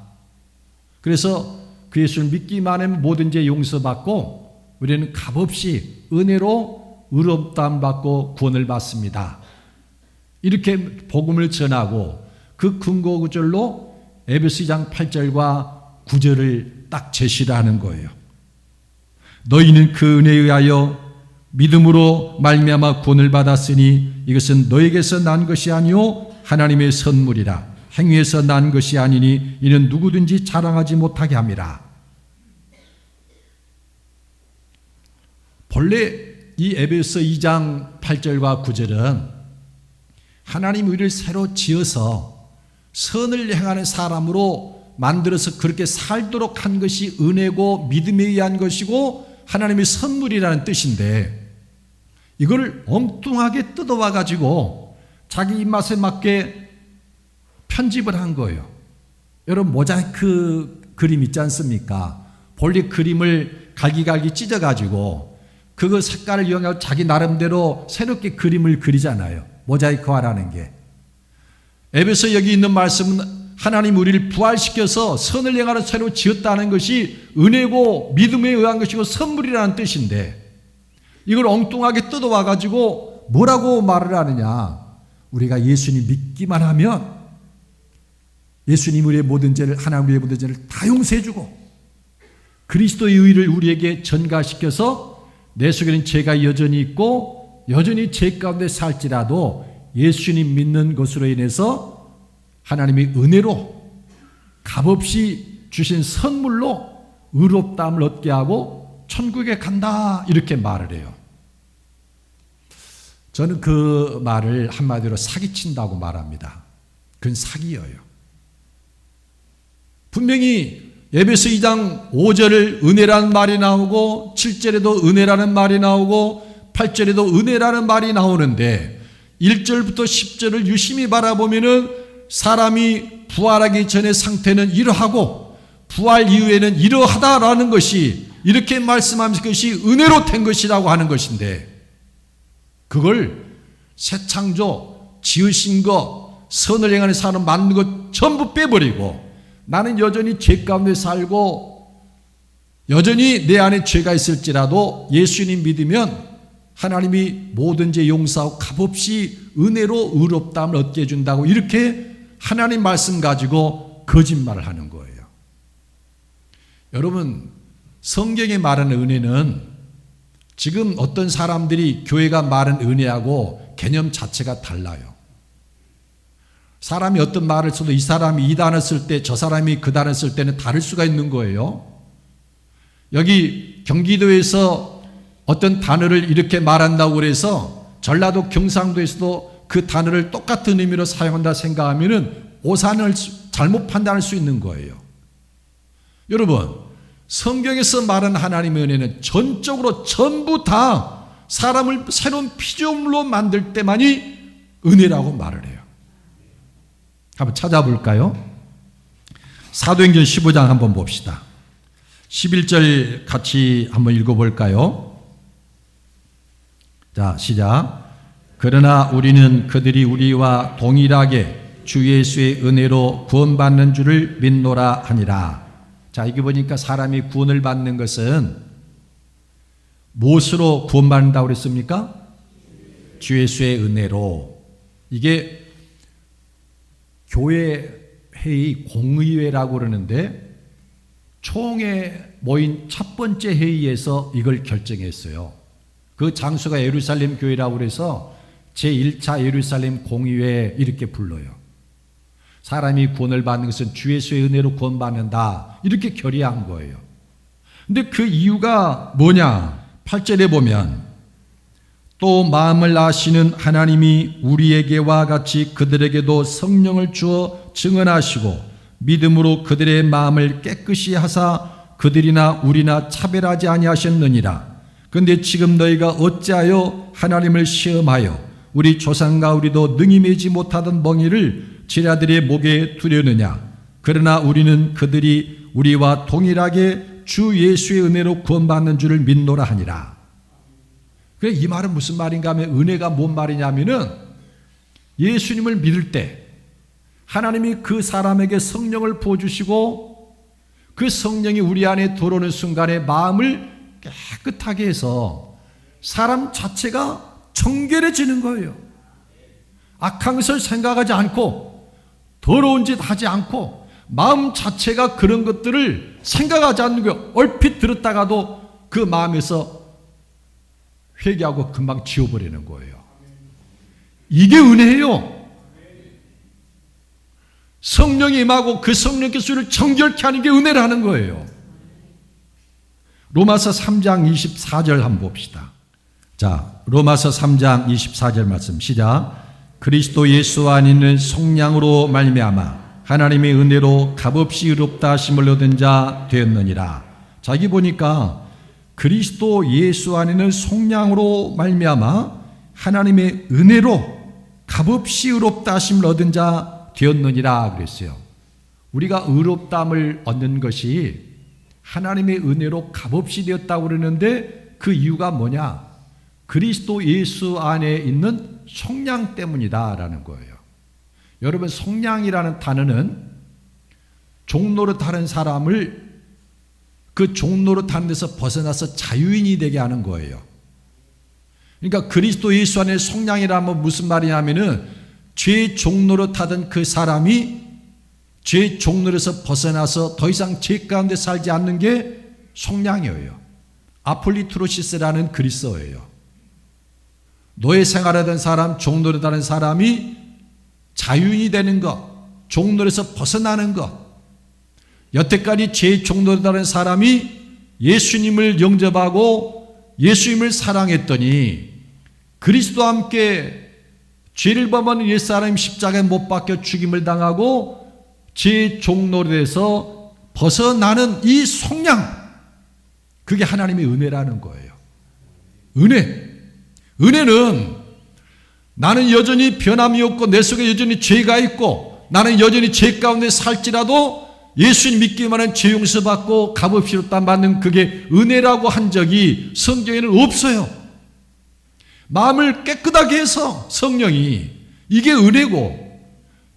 그래서 그 예수를 믿기만 하면 모든 죄 용서받고 우리는 값없이 은혜로 의롭다함 받고 구원을 받습니다. 이렇게 복음을 전하고 그 근거 구절로 에베소 2장 8절과 9절을 딱 제시를 하는 거예요. 너희는 그 은혜에 의하여 믿음으로 말미암아 구원을 받았으니 이것은 너에게서 난 것이 아니요 하나님의 선물이라. 행위에서 난 것이 아니니 이는 누구든지 자랑하지 못하게 함이라. 본래 이 에베소 2장 8절과 9절은 하나님 우리를 새로 지어서 선을 행하는 사람으로 만들어서 그렇게 살도록 한 것이 은혜고 믿음에 의한 것이고 하나님의 선물이라는 뜻인데, 이걸 엉뚱하게 뜯어와 가지고 자기 입맛에 맞게 편집을 한 거예요. 여러분, 모자이크 그림 있지 않습니까? 본래 그림을 갈기갈기 찢어가지고 그거 색깔을 이용해서 자기 나름대로 새롭게 그림을 그리잖아요. 모자이크화라는 게. 에베소 여기 있는 말씀은 하나님 우리를 부활시켜서 선을 행하러 새로 지었다는 것이 은혜고 믿음에 의한 것이고 선물이라는 뜻인데, 이걸 엉뚱하게 뜯어와 가지고 뭐라고 말을 하느냐? 우리가 예수님 믿기만 하면 예수님 우리의 모든 죄를, 하나님 우리의 모든 죄를 다 용서해 주고 그리스도의 의를 우리에게 전가시켜서 내 속에는 죄가 여전히 있고 여전히 죄 가운데 살지라도 예수님 믿는 것으로 인해서 하나님의 은혜로 값없이 주신 선물로 의롭다함을 얻게 하고 천국에 간다, 이렇게 말을 해요. 저는 그 말을 한마디로 사기친다고 말합니다. 그건 사기예요. 분명히 에베소 2장 5절을 은혜라는 말이 나오고 7절에도 은혜라는 말이 나오고 8절에도 은혜라는 말이 나오는데 1절부터 10절을 유심히 바라보면은 사람이 부활하기 전의 상태는 이러하고 부활 이후에는 이러하다라는 것이, 이렇게 말씀하면서 그것이 은혜로 된 것이라고 하는 것인데, 그걸 새 창조, 지으신 것, 선을 행하는 사람 만든 것 전부 빼버리고 나는 여전히 죄 가운데 살고 여전히 내 안에 죄가 있을지라도 예수님 믿으면 하나님이 모든 죄 용서하고 값없이 은혜로 의롭다함을 얻게 해준다고, 이렇게 하나님 말씀 가지고 거짓말을 하는 거예요. 여러분, 성경에 말하는 은혜는 지금 어떤 사람들이 교회가 말하는 은혜하고 개념 자체가 달라요. 사람이 어떤 말을 써도 이 사람이 이 단어 쓸 때 저 사람이 그 단어 쓸 때는 다를 수가 있는 거예요. 여기 경기도에서 어떤 단어를 이렇게 말한다고 그래서 전라도 경상도에서도 그 단어를 똑같은 의미로 사용한다 생각하면은 오산을 잘못 판단할 수 있는 거예요. 여러분, 성경에서 말하는 하나님의 은혜는 전적으로 전부 다 사람을 새로운 피조물로 만들 때만이 은혜라고 말을 해요. 한번 찾아볼까요? 사도행전 15장 한번 봅시다. 11절 같이 한번 읽어볼까요? 자, 시작. 그러나 우리는 그들이 우리와 동일하게 주 예수의 은혜로 구원받는 줄을 믿노라 하니라. 자, 여기 보니까 사람이 구원을 받는 것은 무엇으로 구원받는다고 그랬습니까? 주 예수의 은혜로. 이게 교회 회의 공의회라고 그러는데 총회 모인 첫 번째 회의에서 이걸 결정했어요. 그 장소가 예루살렘 교회라고 그래서 제1차 예루살렘 공의회 이렇게 불러요. 사람이 구원을 받는 것은 주 예수의 은혜로 구원받는다, 이렇게 결의한 거예요. 근데 그 이유가 뭐냐? 8절에 보면 또 마음을 아시는 하나님이 우리에게와 같이 그들에게도 성령을 주어 증언하시고 믿음으로 그들의 마음을 깨끗이 하사 그들이나 우리나 차별하지 아니하셨느니라. 그런데 지금 너희가 어찌하여 하나님을 시험하여 우리 조상과 우리도 능히 매지 못하던 멍이를 제자들의 목에 두려느냐? 그러나 우리는 그들이 우리와 동일하게 주 예수의 은혜로 구원받는 줄을 믿노라 하니라. 그래, 이 말은 무슨 말인가 하면, 은혜가 뭔 말이냐면은 예수님을 믿을 때 하나님이 그 사람에게 성령을 부어주시고 그 성령이 우리 안에 들어오는 순간에 마음을 깨끗하게 해서 사람 자체가 청결해지는 거예요. 악한 것을 생각하지 않고 더러운 짓 하지 않고 마음 자체가 그런 것들을 생각하지 않는 거예요. 얼핏 들었다가도 그 마음에서 회개하고 금방 지워버리는 거예요. 이게 은혜예요. 성령이 임하고 그 성령께서 우리를 정결케 하는 게 은혜라는 거예요. 로마서 3장 24절 한번 봅시다. 자, 로마서 3장 24절 말씀 시작. 그리스도 예수 안에는 속량으로 말미암아 하나님의 은혜로 값없이 의롭다 하심을 얻은 자 되었느니라. 자기 보니까 그리스도 예수 안에는 속량으로 말미암아 하나님의 은혜로 값없이 의롭다 하심을 얻은 자 되었느니라 그랬어요. 우리가 의롭다함을 얻는 것이 하나님의 은혜로 값없이 되었다고 그러는데 그 이유가 뭐냐? 그리스도 예수 안에 있는 속량 때문이다라는 거예요. 여러분, 속량이라는 단어는 종노릇하는 사람을 그 종노릇하는 데서 벗어나서 자유인이 되게 하는 거예요. 그러니까 그리스도 예수 안에 속량이라면 무슨 말이냐면은 죄 종노릇하던 그 사람이 죄 종노릇에서 벗어나서 더 이상 죄 가운데 살지 않는 게 속량이에요. 아폴리트로시스라는 그리스어예요. 노예 생활하던 사람, 종노릇하는 사람이 자유인이 되는 것, 종노릇에서 벗어나는 것. 여태까지 죄 종노릇하는 사람이 예수님을 영접하고 예수님을 사랑했더니 그리스도와 함께 죄를 범하는 옛사람이 십자가에 못 박혀 죽임을 당하고 죄 종노릇에서 벗어나는 이 속량, 그게 하나님의 은혜라는 거예요. 은혜는 나는 여전히 변함이 없고 내 속에 여전히 죄가 있고 나는 여전히 죄 가운데 살지라도 예수님 믿기만 하는 죄 용서받고 값없이 의롭다 받는 그게 은혜라고 한 적이 성경에는 없어요. 마음을 깨끗하게 해서 성령이 이게 은혜고,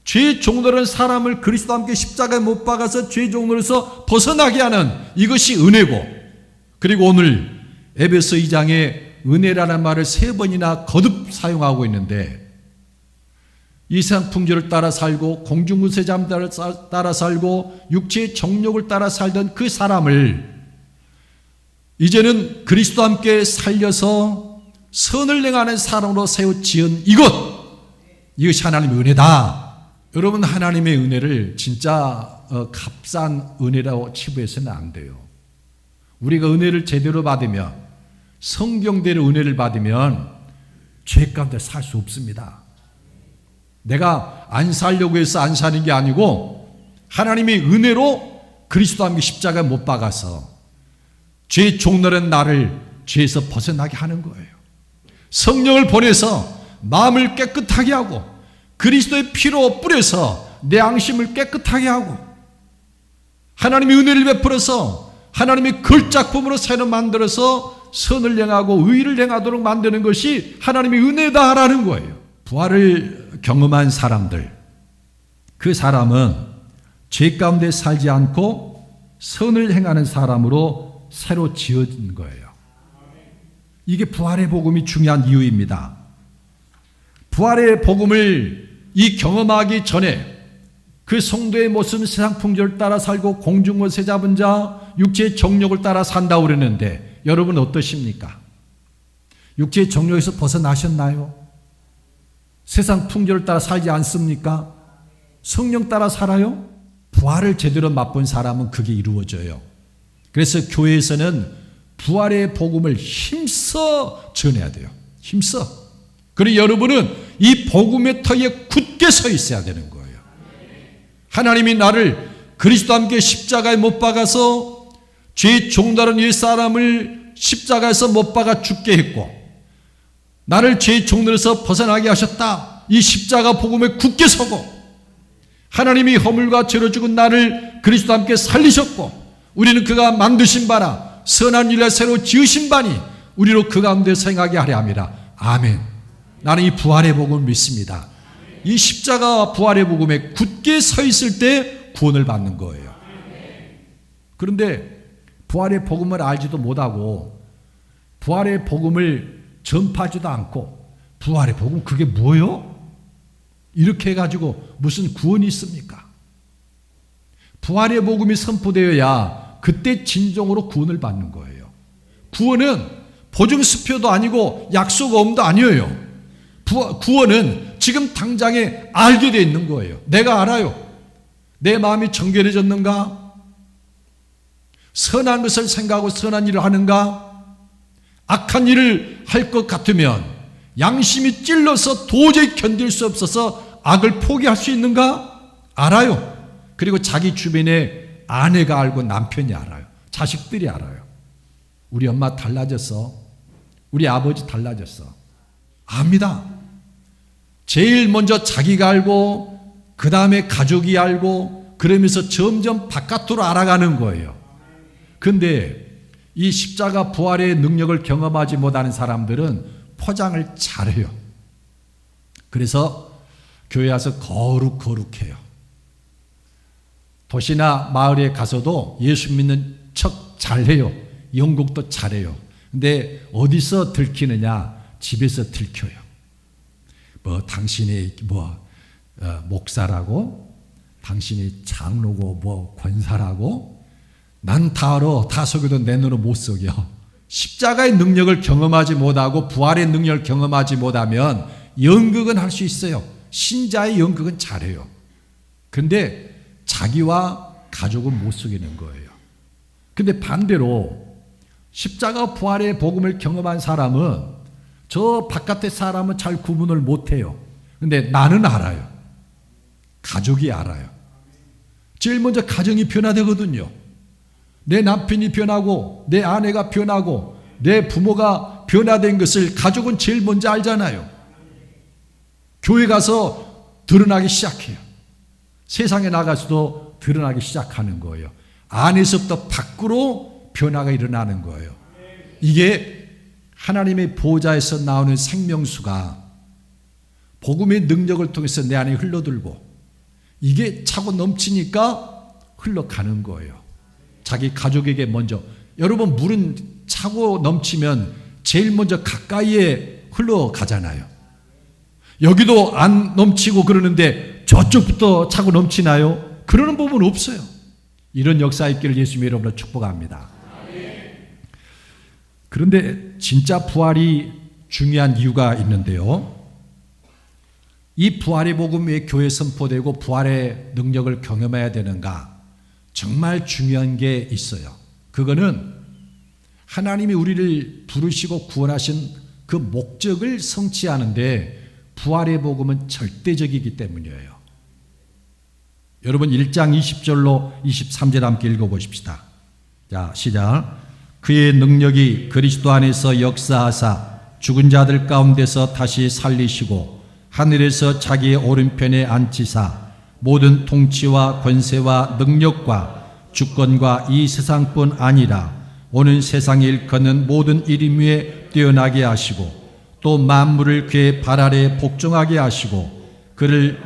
죄 종노릇한 사람을 그리스도와 함께 십자가에 못 박아서 죄 종노릇에서 벗어나게 하는 이것이 은혜고, 그리고 오늘 에베소 2장에 은혜라는 말을 3번이나 거듭 사용하고 있는데 이 세상 풍조를 따라 살고 공중구세잠 따라 살고 육체의 정욕을 따라 살던 그 사람을 이제는 그리스도와 함께 살려서 선을 행하는 사람으로 세워 지은 이것이 하나님의 은혜다. 여러분, 하나님의 은혜를 진짜 값싼 은혜라고 치부해서는 안 돼요. 우리가 은혜를 제대로 받으면, 성경대로 은혜를 받으면 죄 가운데 살 수 없습니다. 내가 안 살려고 해서 안 사는 게 아니고 하나님의 은혜로 그리스도와 함께 십자가에 못 박아서 죄 종노릇한 나를 죄에서 벗어나게 하는 거예요. 성령을 보내서 마음을 깨끗하게 하고 그리스도의 피로 뿌려서 내 양심을 깨끗하게 하고 하나님의 은혜를 베풀어서 하나님의 걸작품으로 새로 만들어서 선을 행하고 의를 행하도록 만드는 것이 하나님의 은혜다라는 거예요. 부활을 경험한 사람들, 그 사람은 죄 가운데 살지 않고 선을 행하는 사람으로 새로 지어진 거예요. 이게 부활의 복음이 중요한 이유입니다. 부활의 복음을 이 경험하기 전에 그 성도의 모습은 세상 풍조를 따라 살고 공중권세 잡은 자, 육체의 정욕을 따라 산다고 그러는데 여러분 어떠십니까? 육체의 정욕에서 벗어나셨나요? 세상 풍조를 따라 살지 않습니까? 성령 따라 살아요? 부활을 제대로 맛본 사람은 그게 이루어져요. 그래서 교회에서는 부활의 복음을 힘써 전해야 돼요. 힘써. 그리고 여러분은 이 복음의 터에 굳게 서 있어야 되는 거예요. 하나님이 나를 그리스도와 함께 십자가에 못 박아서 죄 종노릇한 옛사람을 십자가에서 못 박아 죽게 했고 나를 죄 종노릇에서 벗어나게 하셨다. 이 십자가 복음에 굳게 서고 하나님이 허물과 죄로 죽은 나를 그리스도와 함께 살리셨고 우리는 그가 만드신 바라 선한 일에 새로 지으신 바니 우리로 그 가운데 생하게 하려 함이라. 아멘. 나는 이 부활의 복음을 믿습니다. 이 십자가와 부활의 복음에 굳게 서 있을 때 구원을 받는 거예요. 그런데 부활의 복음을 알지도 못하고 부활의 복음을 전파하지도 않고 부활의 복음 그게 뭐예요? 이렇게 해가지고 무슨 구원이 있습니까? 부활의 복음이 선포되어야 그때 진정으로 구원을 받는 거예요. 구원은 보증수표도 아니고 약속어음도 아니에요. 구원은 지금 당장에 알게 돼 있는 거예요. 내가 알아요. 내 마음이 정결해졌는가? 선한 것을 생각하고 선한 일을 하는가? 악한 일을 할 것 같으면 양심이 찔러서 도저히 견딜 수 없어서 악을 포기할 수 있는가? 알아요. 그리고 자기 주변에 아내가 알고 남편이 알아요. 자식들이 알아요. 우리 엄마 달라졌어. 우리 아버지 달라졌어. 압니다. 제일 먼저 자기가 알고 그 다음에 가족이 알고 그러면서 점점 바깥으로 알아가는 거예요. 그런데 이 십자가 부활의 능력을 경험하지 못하는 사람들은 포장을 잘해요. 그래서 교회 와서 거룩해요. 도시나 마을에 가서도 예수 믿는 척 잘해요. 영국도 잘해요. 근데 어디서 들키느냐? 집에서 들켜요. 당신이 목사라고, 당신이 장로고 권사라고, 난 다 알아. 다 속여도 내 눈으로 못 속여. 십자가의 능력을 경험하지 못하고 부활의 능력을 경험하지 못하면 연극은 할 수 있어요. 신자의 연극은 잘해요. 그런데 자기와 가족은 못 속이는 거예요. 근데 반대로 십자가 부활의 복음을 경험한 사람은 저 바깥의 사람은 잘 구분을 못해요. 근데 나는 알아요. 가족이 알아요. 제일 먼저 가정이 변화되거든요. 내 남편이 변하고 내 아내가 변하고 내 부모가 변화된 것을 가족은 제일 먼저 알잖아요. 교회 가서 드러나기 시작해요. 세상에 나가서도 드러나기 시작하는 거예요. 안에서부터 밖으로 변화가 일어나는 거예요. 이게 하나님의 보좌에서 나오는 생명수가 복음의 능력을 통해서 내 안에 흘러들고 이게 차고 넘치니까 흘러가는 거예요. 자기 가족에게 먼저. 여러분, 물은 차고 넘치면 제일 먼저 가까이에 흘러가잖아요. 여기도 안 넘치고 그러는데 저쪽부터 차고 넘치나요? 그러는 부분은 없어요. 이런 역사 있기를 예수님의 이름으로 축복합니다. 그런데 진짜 부활이 중요한 이유가 있는데요. 이 부활의 복음이 왜 교회에 선포되고 부활의 능력을 경험해야 되는가? 정말 중요한 게 있어요. 그거는 하나님이 우리를 부르시고 구원하신 그 목적을 성취하는데 부활의 복음은 절대적이기 때문이에요. 여러분 1장 20절로 23절 함께 읽어보십시다. 자, 시작. 그의 능력이 그리스도 안에서 역사하사 죽은 자들 가운데서 다시 살리시고 하늘에서 자기의 오른편에 앉히사 모든 통치와 권세와 능력과 주권과 이 세상뿐 아니라 오는 세상에 일컫는 모든 이름 위에 뛰어나게 하시고 또 만물을 그의 발 아래 복종하게 하시고 그를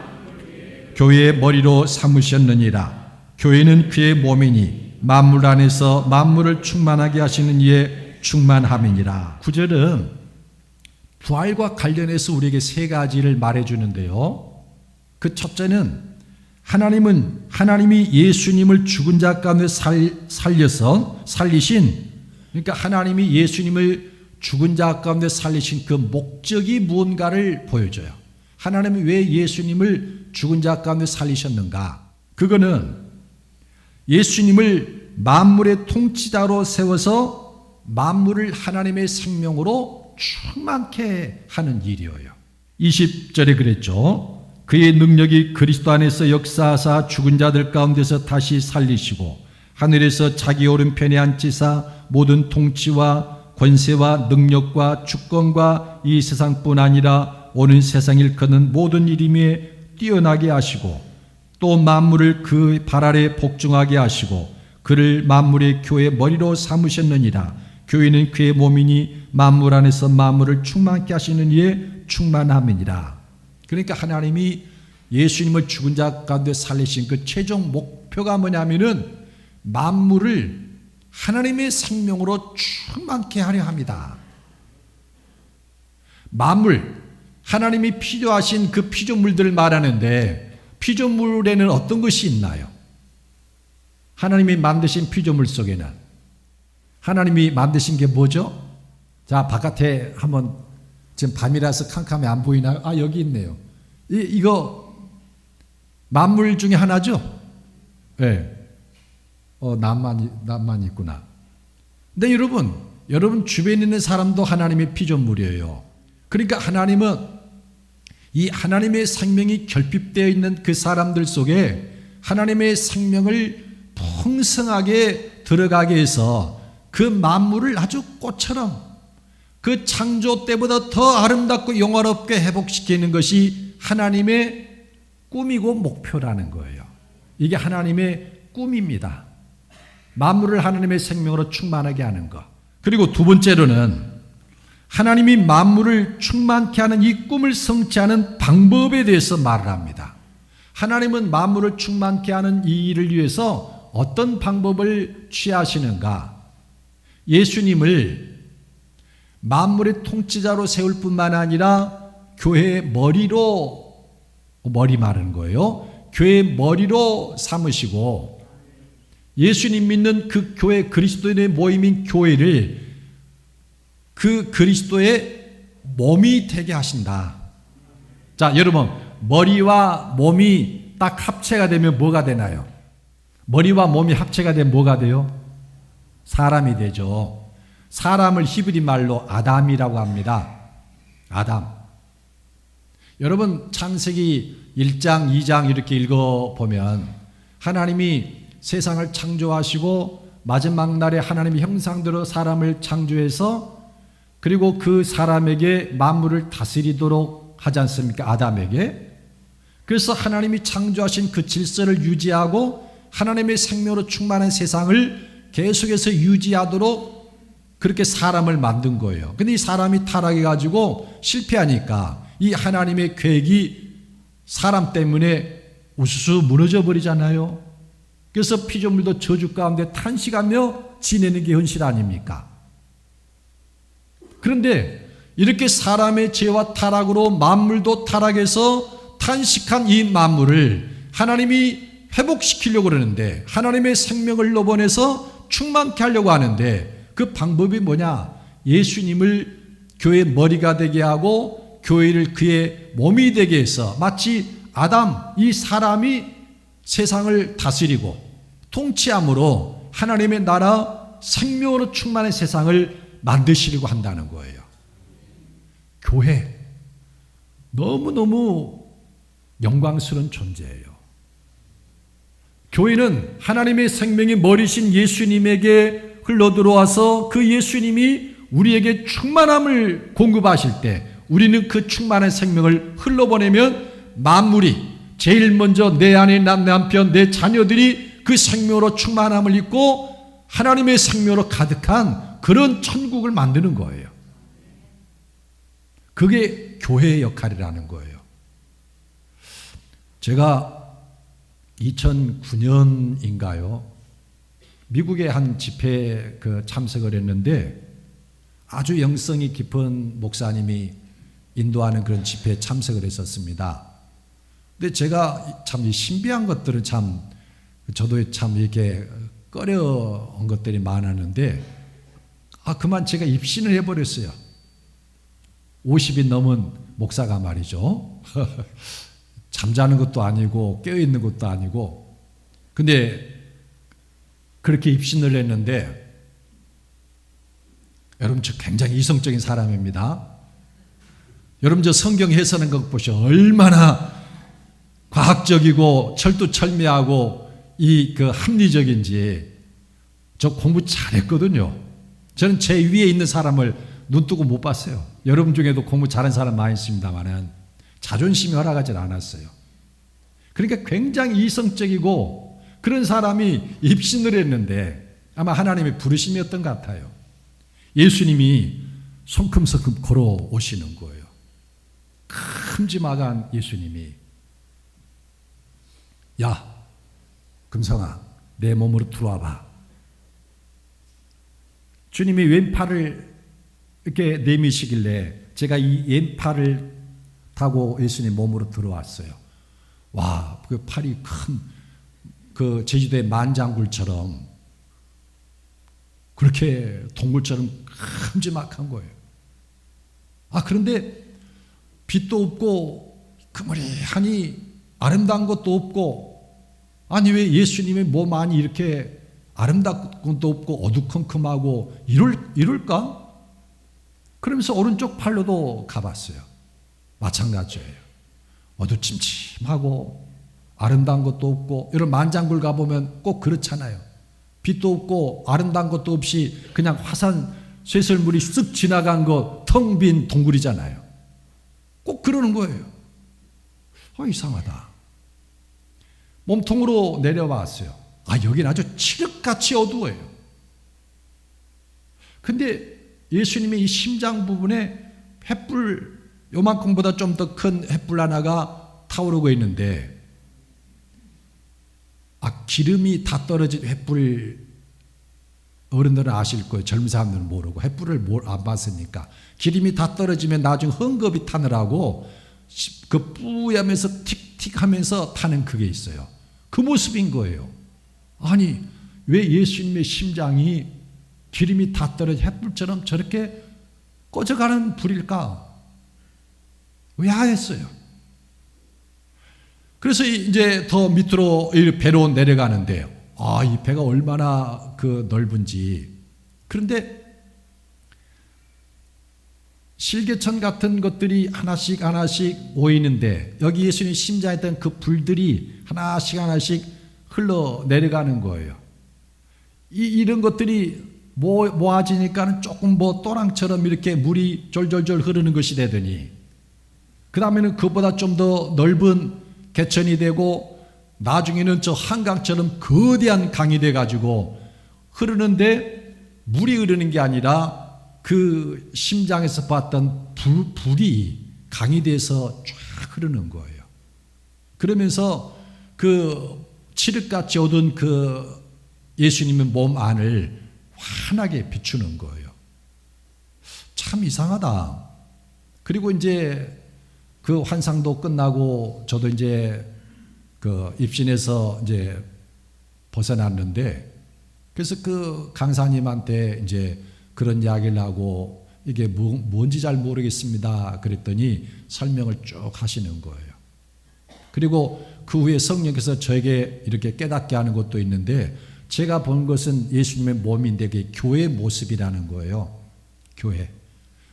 교회의 머리로 삼으셨느니라. 교회는 그의 몸이니 만물 안에서 만물을 충만하게 하시는 이의 충만함이니라. 9절은 부활과 관련해서 우리에게 세 가지를 말해주는데요. 그 첫째는 하나님이 예수님을 죽은 자 가운데 살리신, 그러니까 하나님이 예수님을 죽은 자 가운데 살리신 그 목적이 무언가를 보여줘요. 하나님이 왜 예수님을 죽은 자 가운데 살리셨는가? 그거는 예수님을 만물의 통치자로 세워서 만물을 하나님의 생명으로 충만케 하는 일이에요. 20절에 그랬죠. 그의 능력이 그리스도 안에서 역사하사 죽은 자들 가운데서 다시 살리시고 하늘에서 자기 오른편에 앉히사 모든 통치와 권세와 능력과 주권과 이 세상뿐 아니라 오는 세상 일컫는 모든 이름에 뛰어나게 하시고 또 만물을 그 발 아래 복종하게 하시고 그를 만물의 교회 머리로 삼으셨느니라. 교회는 그의 몸이니 만물 안에서 만물을 충만케 하시는 이의 충만함이니라. 그러니까 하나님이 예수님을 죽은 자 가운데 살리신 그 최종 목표가 뭐냐면은 만물을 하나님의 생명으로 충만케 하려 합니다. 만물, 하나님이 필요하신 그 피조물들을 말하는데 피조물에는 어떤 것이 있나요? 하나님이 만드신 피조물 속에는 하나님이 만드신 게 뭐죠? 자, 바깥에 한번, 지금 밤이라서 캄캄해 안 보이나요? 아, 여기 있네요. 이거 만물 중에 하나죠? 네. 나만 있구나. 근데 여러분 주변에 있는 사람도 하나님의 피조물이에요. 그러니까 하나님은 이 하나님의 생명이 결핍되어 있는 그 사람들 속에 하나님의 생명을 풍성하게 들어가게 해서 그 만물을 아주 꽃처럼 그 창조 때보다 더 아름답고 영화롭게 회복시키는 것이 하나님의 꿈이고 목표라는 거예요. 이게 하나님의 꿈입니다. 만물을 하나님의 생명으로 충만하게 하는 것. 그리고 두 번째로는 하나님이 만물을 충만케 하는 이 꿈을 성취하는 방법에 대해서 말을 합니다. 하나님은 만물을 충만케 하는 이 일을 위해서 어떤 방법을 취하시는가? 예수님을 만물의 통치자로 세울 뿐만 아니라 교회의 머리 마르는 거예요. 교회의 머리로 삼으시고 예수님 믿는 그 교회 그리스도인의 모임인 교회를 그 그리스도의 몸이 되게 하신다. 자, 여러분, 머리와 몸이 딱 합체가 되면 뭐가 되나요? 머리와 몸이 합체가 되면 뭐가 돼요? 사람이 되죠. 사람을 히브리 말로 아담이라고 합니다. 아담. 여러분, 창세기 1장, 2장 이렇게 읽어보면 하나님이 세상을 창조하시고 마지막 날에 하나님의 형상대로 사람을 창조해서 그리고 그 사람에게 만물을 다스리도록 하지 않습니까? 아담에게. 그래서 하나님이 창조하신 그 질서를 유지하고 하나님의 생명으로 충만한 세상을 계속해서 유지하도록 그렇게 사람을 만든 거예요. 근데 이 사람이 타락해가지고 실패하니까 이 하나님의 계획이 사람 때문에 우수수 무너져 버리잖아요. 그래서 피조물도 저주 가운데 탄식하며 지내는 게 현실 아닙니까? 그런데 이렇게 사람의 죄와 타락으로 만물도 타락해서 탄식한 이 만물을 하나님이 회복시키려고 그러는데 하나님의 생명을 넣어보내서 충만케 하려고 하는데 그 방법이 뭐냐? 예수님을 교회의 머리가 되게 하고 교회를 그의 몸이 되게 해서 마치 아담, 이 사람이 세상을 다스리고 통치함으로 하나님의 나라 생명으로 충만한 세상을 만드시려고 한다는 거예요. 교회, 너무너무 영광스러운 존재예요. 교회는 하나님의 생명이 머리신 예수님에게 흘러들어와서 그 예수님이 우리에게 충만함을 공급하실 때 우리는 그 충만한 생명을 흘러보내면 만물이 제일 먼저 내 안에 난 남편, 내 자녀들이 그 생명으로 충만함을 입고 하나님의 생명으로 가득한 그런 천국을 만드는 거예요. 그게 교회의 역할이라는 거예요. 제가 2009년인가요? 미국의 한 집회에 참석을 했는데 아주 영성이 깊은 목사님이 인도하는 그런 집회에 참석을 했었습니다. 근데 제가 참 신비한 것들은 참 저도 참 이렇게 꺼려온 것들이 많았는데 그만 제가 입신을 해버렸어요. 50이 넘은 목사가 말이죠. 잠자는 것도 아니고 깨어있는 것도 아니고 근데 그렇게 입신을 했는데 여러분 저 굉장히 이성적인 사람입니다. 여러분 저 성경 해석하는 것 보시오. 얼마나 과학적이고 철두철미하고 합리적인지. 저 공부 잘했거든요. 저는 제 위에 있는 사람을 눈 뜨고 못 봤어요. 여러분 중에도 공부 잘한 사람 많이 있습니다만은 자존심이 허락하지 않았어요. 그러니까 굉장히 이성적이고 그런 사람이 입신을 했는데 아마 하나님의 부르심이었던 것 같아요. 예수님이 성큼성큼 걸어오시는 거예요. 큼지막한 예수님이 야 금성아 내 몸으로 들어와봐. 주님이 왼팔을 이렇게 내미시길래 제가 이 왼팔을 타고 예수님 몸으로 들어왔어요. 와, 그 팔이 큰 그 제주도의 만장굴처럼 그렇게 동굴처럼 큼지막한 거예요. 그런데 빛도 없고 그무리하니 아름다운 것도 없고, 아니 왜 예수님의 몸 안이 이렇게 아름다운 것도 없고 어두컴컴하고 이럴까? 그러면서 오른쪽 팔로도 가봤어요. 마찬가지예요. 어두침침하고 아름다운 것도 없고, 이런 만장굴 가보면 꼭 그렇잖아요. 빛도 없고 아름다운 것도 없이 그냥 화산 쇠설물이 쓱 지나간 거 텅 빈 동굴이잖아요. 꼭 그러는 거예요. 이상하다. 몸통으로 내려봤어요. 여긴 아주 칠흑같이 어두워요. 근데 예수님의 이 심장 부분에 횃불 요만큼보다 좀 더 큰 횃불 하나가 타오르고 있는데, 기름이 다 떨어진 횃불, 어른들은 아실 거예요. 젊은 사람들은 모르고, 횃불을 안 봤으니까. 기름이 다 떨어지면 나중에 헝겊이 타느라고 그 뿌야면서 틱틱 하면서 타는 그게 있어요. 그 모습인 거예요. 아니 왜 예수님의 심장이 기름이 다 떨어진 횃불처럼 저렇게 꺼져가는 불일까? 왜 하였어요? 그래서 이제 더 밑으로 배로 내려가는데요. 이 배가 얼마나 넓은지. 그런데 실개천 같은 것들이 하나씩 하나씩 모이는데, 여기 예수님 심장에 있던 그 불들이 하나씩 하나씩 흘러 내려가는 거예요. 이런 것들이 모아지니까는 조금 또랑처럼 이렇게 물이 졸졸졸 흐르는 것이 되더니, 그 다음에는 그보다 좀 더 넓은 개천이 되고, 나중에는 저 한강처럼 거대한 강이 돼가지고 흐르는데, 물이 흐르는 게 아니라 그 심장에서 봤던 불이 강이 돼서 쫙 흐르는 거예요. 그러면서 그 칠흑같이 어두운 그 예수님의 몸 안을 환하게 비추는 거예요. 참 이상하다. 그리고 이제 그 환상도 끝나고 저도 이제 그 입신에서 이제 벗어났는데, 그래서 그 강사님한테 이제 그런 이야기를 하고, 이게 뭔지 잘 모르겠습니다 그랬더니 설명을 쭉 하시는 거예요. 그리고 그 후에 성령께서 저에게 이렇게 깨닫게 하는 것도 있는데, 제가 본 것은 예수님의 몸인데 그게 교회 모습이라는 거예요. 교회.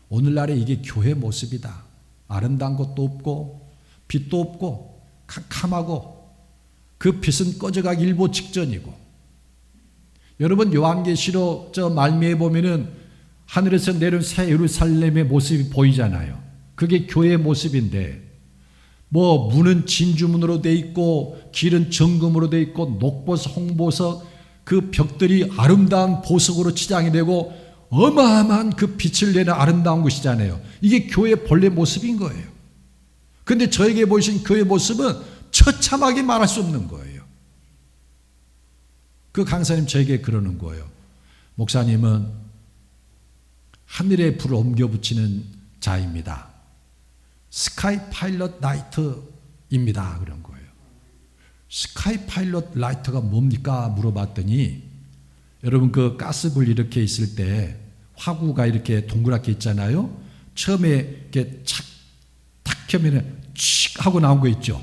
오늘날에 이게 교회 모습이다. 아름다운 것도 없고 빛도 없고 캄캄하고, 그 빛은 꺼져가기 일보 직전이고. 여러분 요한계시록 저 말미에 보면은 하늘에서 내려온 새 예루살렘의 모습이 보이잖아요. 그게 교회의 모습인데, 문은 진주문으로 돼 있고 길은 정금으로 돼 있고 녹보석, 홍보석, 그 벽들이 아름다운 보석으로 치장이 되고 어마어마한 그 빛을 내는 아름다운 것이잖아요. 이게 교회의 본래 모습인 거예요. 그런데 저에게 보이신 교회 모습은 처참하게 말할 수 없는 거예요. 그 강사님 저에게 그러는 거예요. 목사님은 하늘의 불을 옮겨 붙이는 자입니다. 스카이 파일럿 라이트입니다. 그런 거예요. 스카이 파일럿 라이트가 뭡니까? 물어봤더니, 여러분 그 가스불 이렇게 있을 때 화구가 이렇게 동그랗게 있잖아요. 처음에 이렇게 탁 켜면은 칙 하고 나온 거 있죠.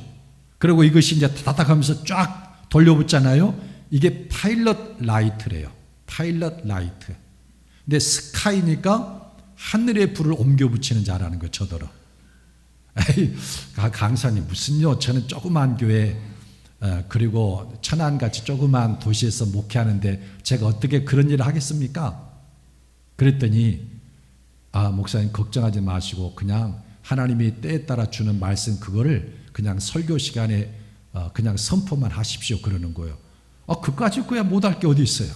그리고 이것이 이제 다닥 하면서 쫙 돌려붙잖아요. 이게 파일럿 라이트래요. 파일럿 라이트. 근데 스카이니까 하늘의 불을 옮겨 붙이는 자라는 거 저더러. 에이, 강사님 무슨요? 저는 조그만 교회 그리고 천안같이 조그만 도시에서 목회하는데 제가 어떻게 그런 일을 하겠습니까? 그랬더니 목사님 걱정하지 마시고 그냥 하나님이 때에 따라 주는 말씀 그거를 그냥 설교 시간에 그냥 선포만 하십시오 그러는 거예요. 그까짓 거야 못할 게 어디 있어요.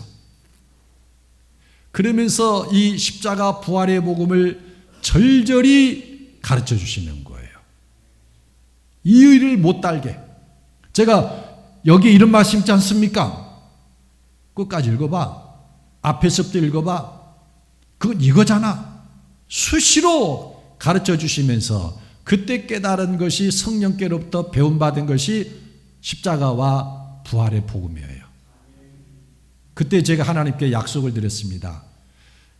그러면서 이 십자가 부활의 복음을 절절히 가르쳐 주시는 거예요. 이 의를 못 달게. 제가 여기 이런 말씀 있지 않습니까? 끝까지 읽어봐. 앞에서부터 읽어봐. 그건 이거잖아. 수시로 가르쳐 주시면서 그때 깨달은 것이 성령께로부터 배움받은 것이 십자가와 부활의 복음이에요. 그때 제가 하나님께 약속을 드렸습니다.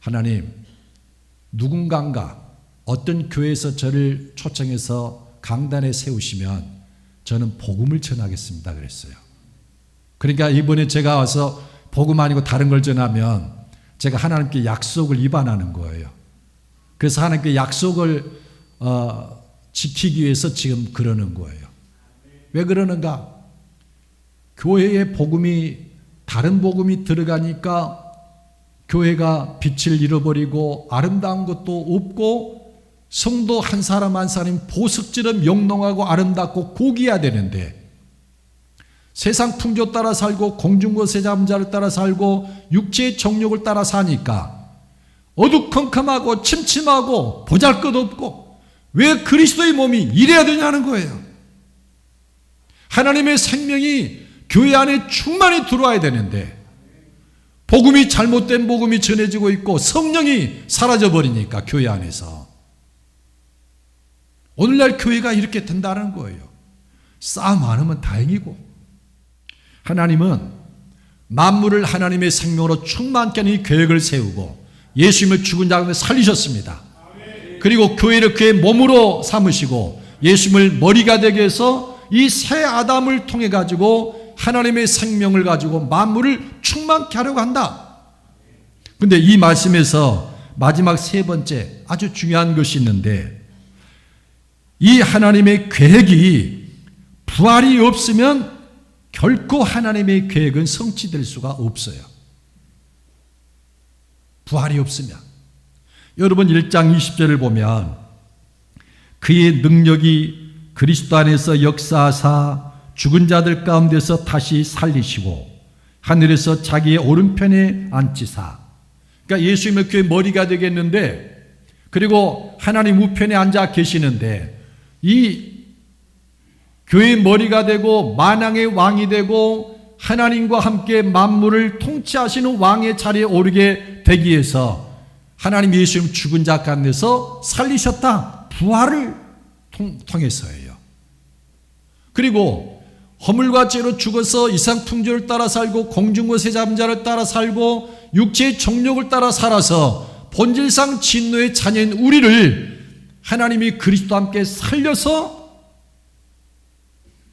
하나님, 누군가가 어떤 교회에서 저를 초청해서 강단에 세우시면 저는 복음을 전하겠습니다 그랬어요. 그러니까 이번에 제가 와서 복음 아니고 다른 걸 전하면 제가 하나님께 약속을 위반하는 거예요. 그래서 하나님께 약속을 지키기 위해서 지금 그러는 거예요. 왜 그러는가? 교회의 복음이 다른 복음이 들어가니까 교회가 빛을 잃어버리고 아름다운 것도 없고 성도 한 사람 한 사람이 보석처럼 영롱하고 아름답고 고귀해야 되는데 세상 풍조 따라 살고 공중거세 잡은 자를 따라 살고 육체의 정욕을 따라 사니까 어두컴컴하고 침침하고 보잘것없고 왜 그리스도의 몸이 이래야 되냐는 거예요. 하나님의 생명이 교회 안에 충만히 들어와야 되는데 복음이 잘못된 복음이 전해지고 있고 성령이 사라져버리니까 교회 안에서 오늘날 교회가 이렇게 된다는 거예요. 싸움 안 하면 다행이고 하나님은 만물을 하나님의 생명으로 충만케 하는 계획을 세우고 예수님을 죽은 자 가운데 살리셨습니다. 그리고 교회를 그의 몸으로 삼으시고 예수님을 머리가 되게 해서 이 새 아담을 통해 가지고 하나님의 생명을 가지고 만물을 충만케 하려고 한다. 그런데 이 말씀에서 마지막 세 번째 아주 중요한 것이 있는데 이 하나님의 계획이 부활이 없으면 결코 하나님의 계획은 성취될 수가 없어요. 부활이 없으면. 여러분 1장 20절을 보면 그의 능력이 그리스도 안에서 역사하사 죽은 자들 가운데서 다시 살리시고 하늘에서 자기의 오른편에 앉히사. 그러니까 예수님의 교회 머리가 되겠는데 그리고 하나님 우편에 앉아 계시는데 이 교회의 머리가 되고 만왕의 왕이 되고 하나님과 함께 만물을 통치하시는 왕의 자리에 오르게 되기 위해서 하나님 예수님 죽은 자 가운데서 살리셨다. 부활을 통해서예요. 그리고 허물과 죄로 죽어서 이상풍조를 따라 살고 공중거세 잡은 자를 따라 살고 육체의 정욕을 따라 살아서 본질상 진노의 자녀인 우리를 하나님이 그리스도와 함께 살려서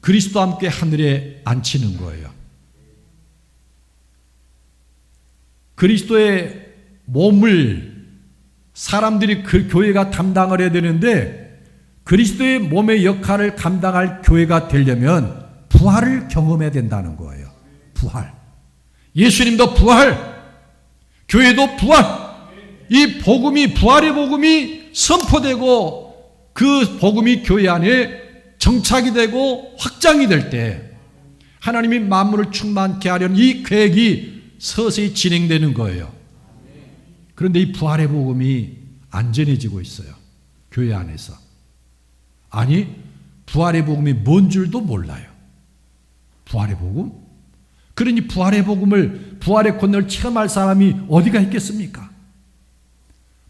그리스도와 함께 하늘에 앉히는 거예요. 그리스도의 몸을 사람들이 그 교회가 담당을 해야 되는데 그리스도의 몸의 역할을 감당할 교회가 되려면 부활을 경험해야 된다는 거예요. 부활. 예수님도 부활, 교회도 부활. 이 복음이 부활의 복음이 선포되고 그 복음이 교회 안에 정착이 되고 확장이 될 때 하나님이 만물을 충만케 하려는 이 계획이 서서히 진행되는 거예요. 그런데 이 부활의 복음이 안전해지고 있어요. 교회 안에서. 아니, 부활의 복음이 뭔 줄도 몰라요. 부활의 복음? 그러니 부활의 복음을, 부활의 권능을 체험할 사람이 어디가 있겠습니까?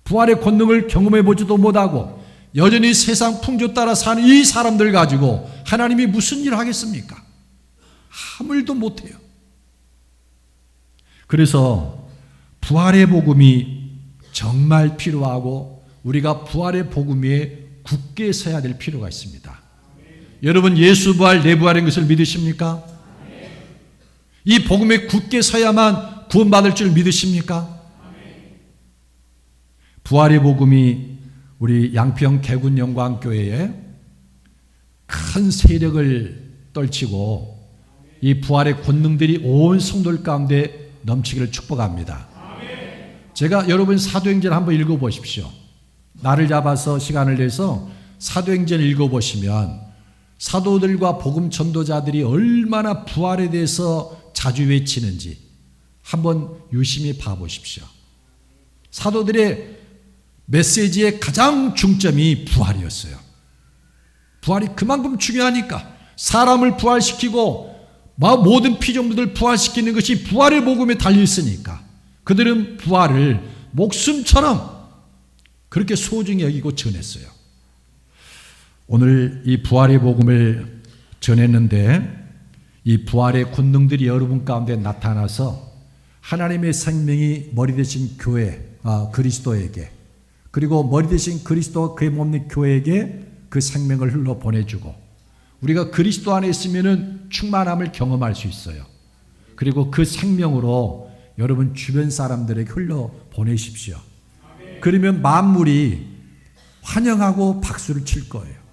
부활의 권능을 경험해 보지도 못하고 여전히 세상 풍조 따라 사는 이 사람들 가지고 하나님이 무슨 일을 하겠습니까? 아무 일도 못해요. 그래서 부활의 복음이 정말 필요하고 우리가 부활의 복음 위에 굳게 서야 될 필요가 있습니다. 여러분 예수 부활, 내 부활인 것을 믿으십니까? 이 복음에 굳게 서야만 구원받을 줄 믿으십니까? 부활의 복음이 우리 양평 개군 영광교회에 큰 세력을 떨치고 이 부활의 권능들이 온 성도들 가운데 넘치기를 축복합니다. 제가 여러분 사도행전 한번 읽어보십시오. 나를 잡아서 시간을 내서 사도행전 읽어보시면 사도들과 복음 전도자들이 얼마나 부활에 대해서 자주 외치는지 한번 유심히 봐보십시오. 사도들의 메시지의 가장 중점이 부활이었어요. 부활이 그만큼 중요하니까 사람을 부활시키고 모든 피조물들을 부활시키는 것이 부활의 복음에 달려있으니까 그들은 부활을 목숨처럼 그렇게 소중히 여기고 전했어요. 오늘 이 부활의 복음을 전했는데 이 부활의 권능들이 여러분 가운데 나타나서 하나님의 생명이 머리 되신 교회, 그리스도에게, 그리고 머리 되신 그리스도와 그의 몸인 교회에게 그 생명을 흘러 보내주고, 우리가 그리스도 안에 있으면은 충만함을 경험할 수 있어요. 그리고 그 생명으로 여러분 주변 사람들에게 흘러 보내십시오. 그러면 만물이 환영하고 박수를 칠 거예요.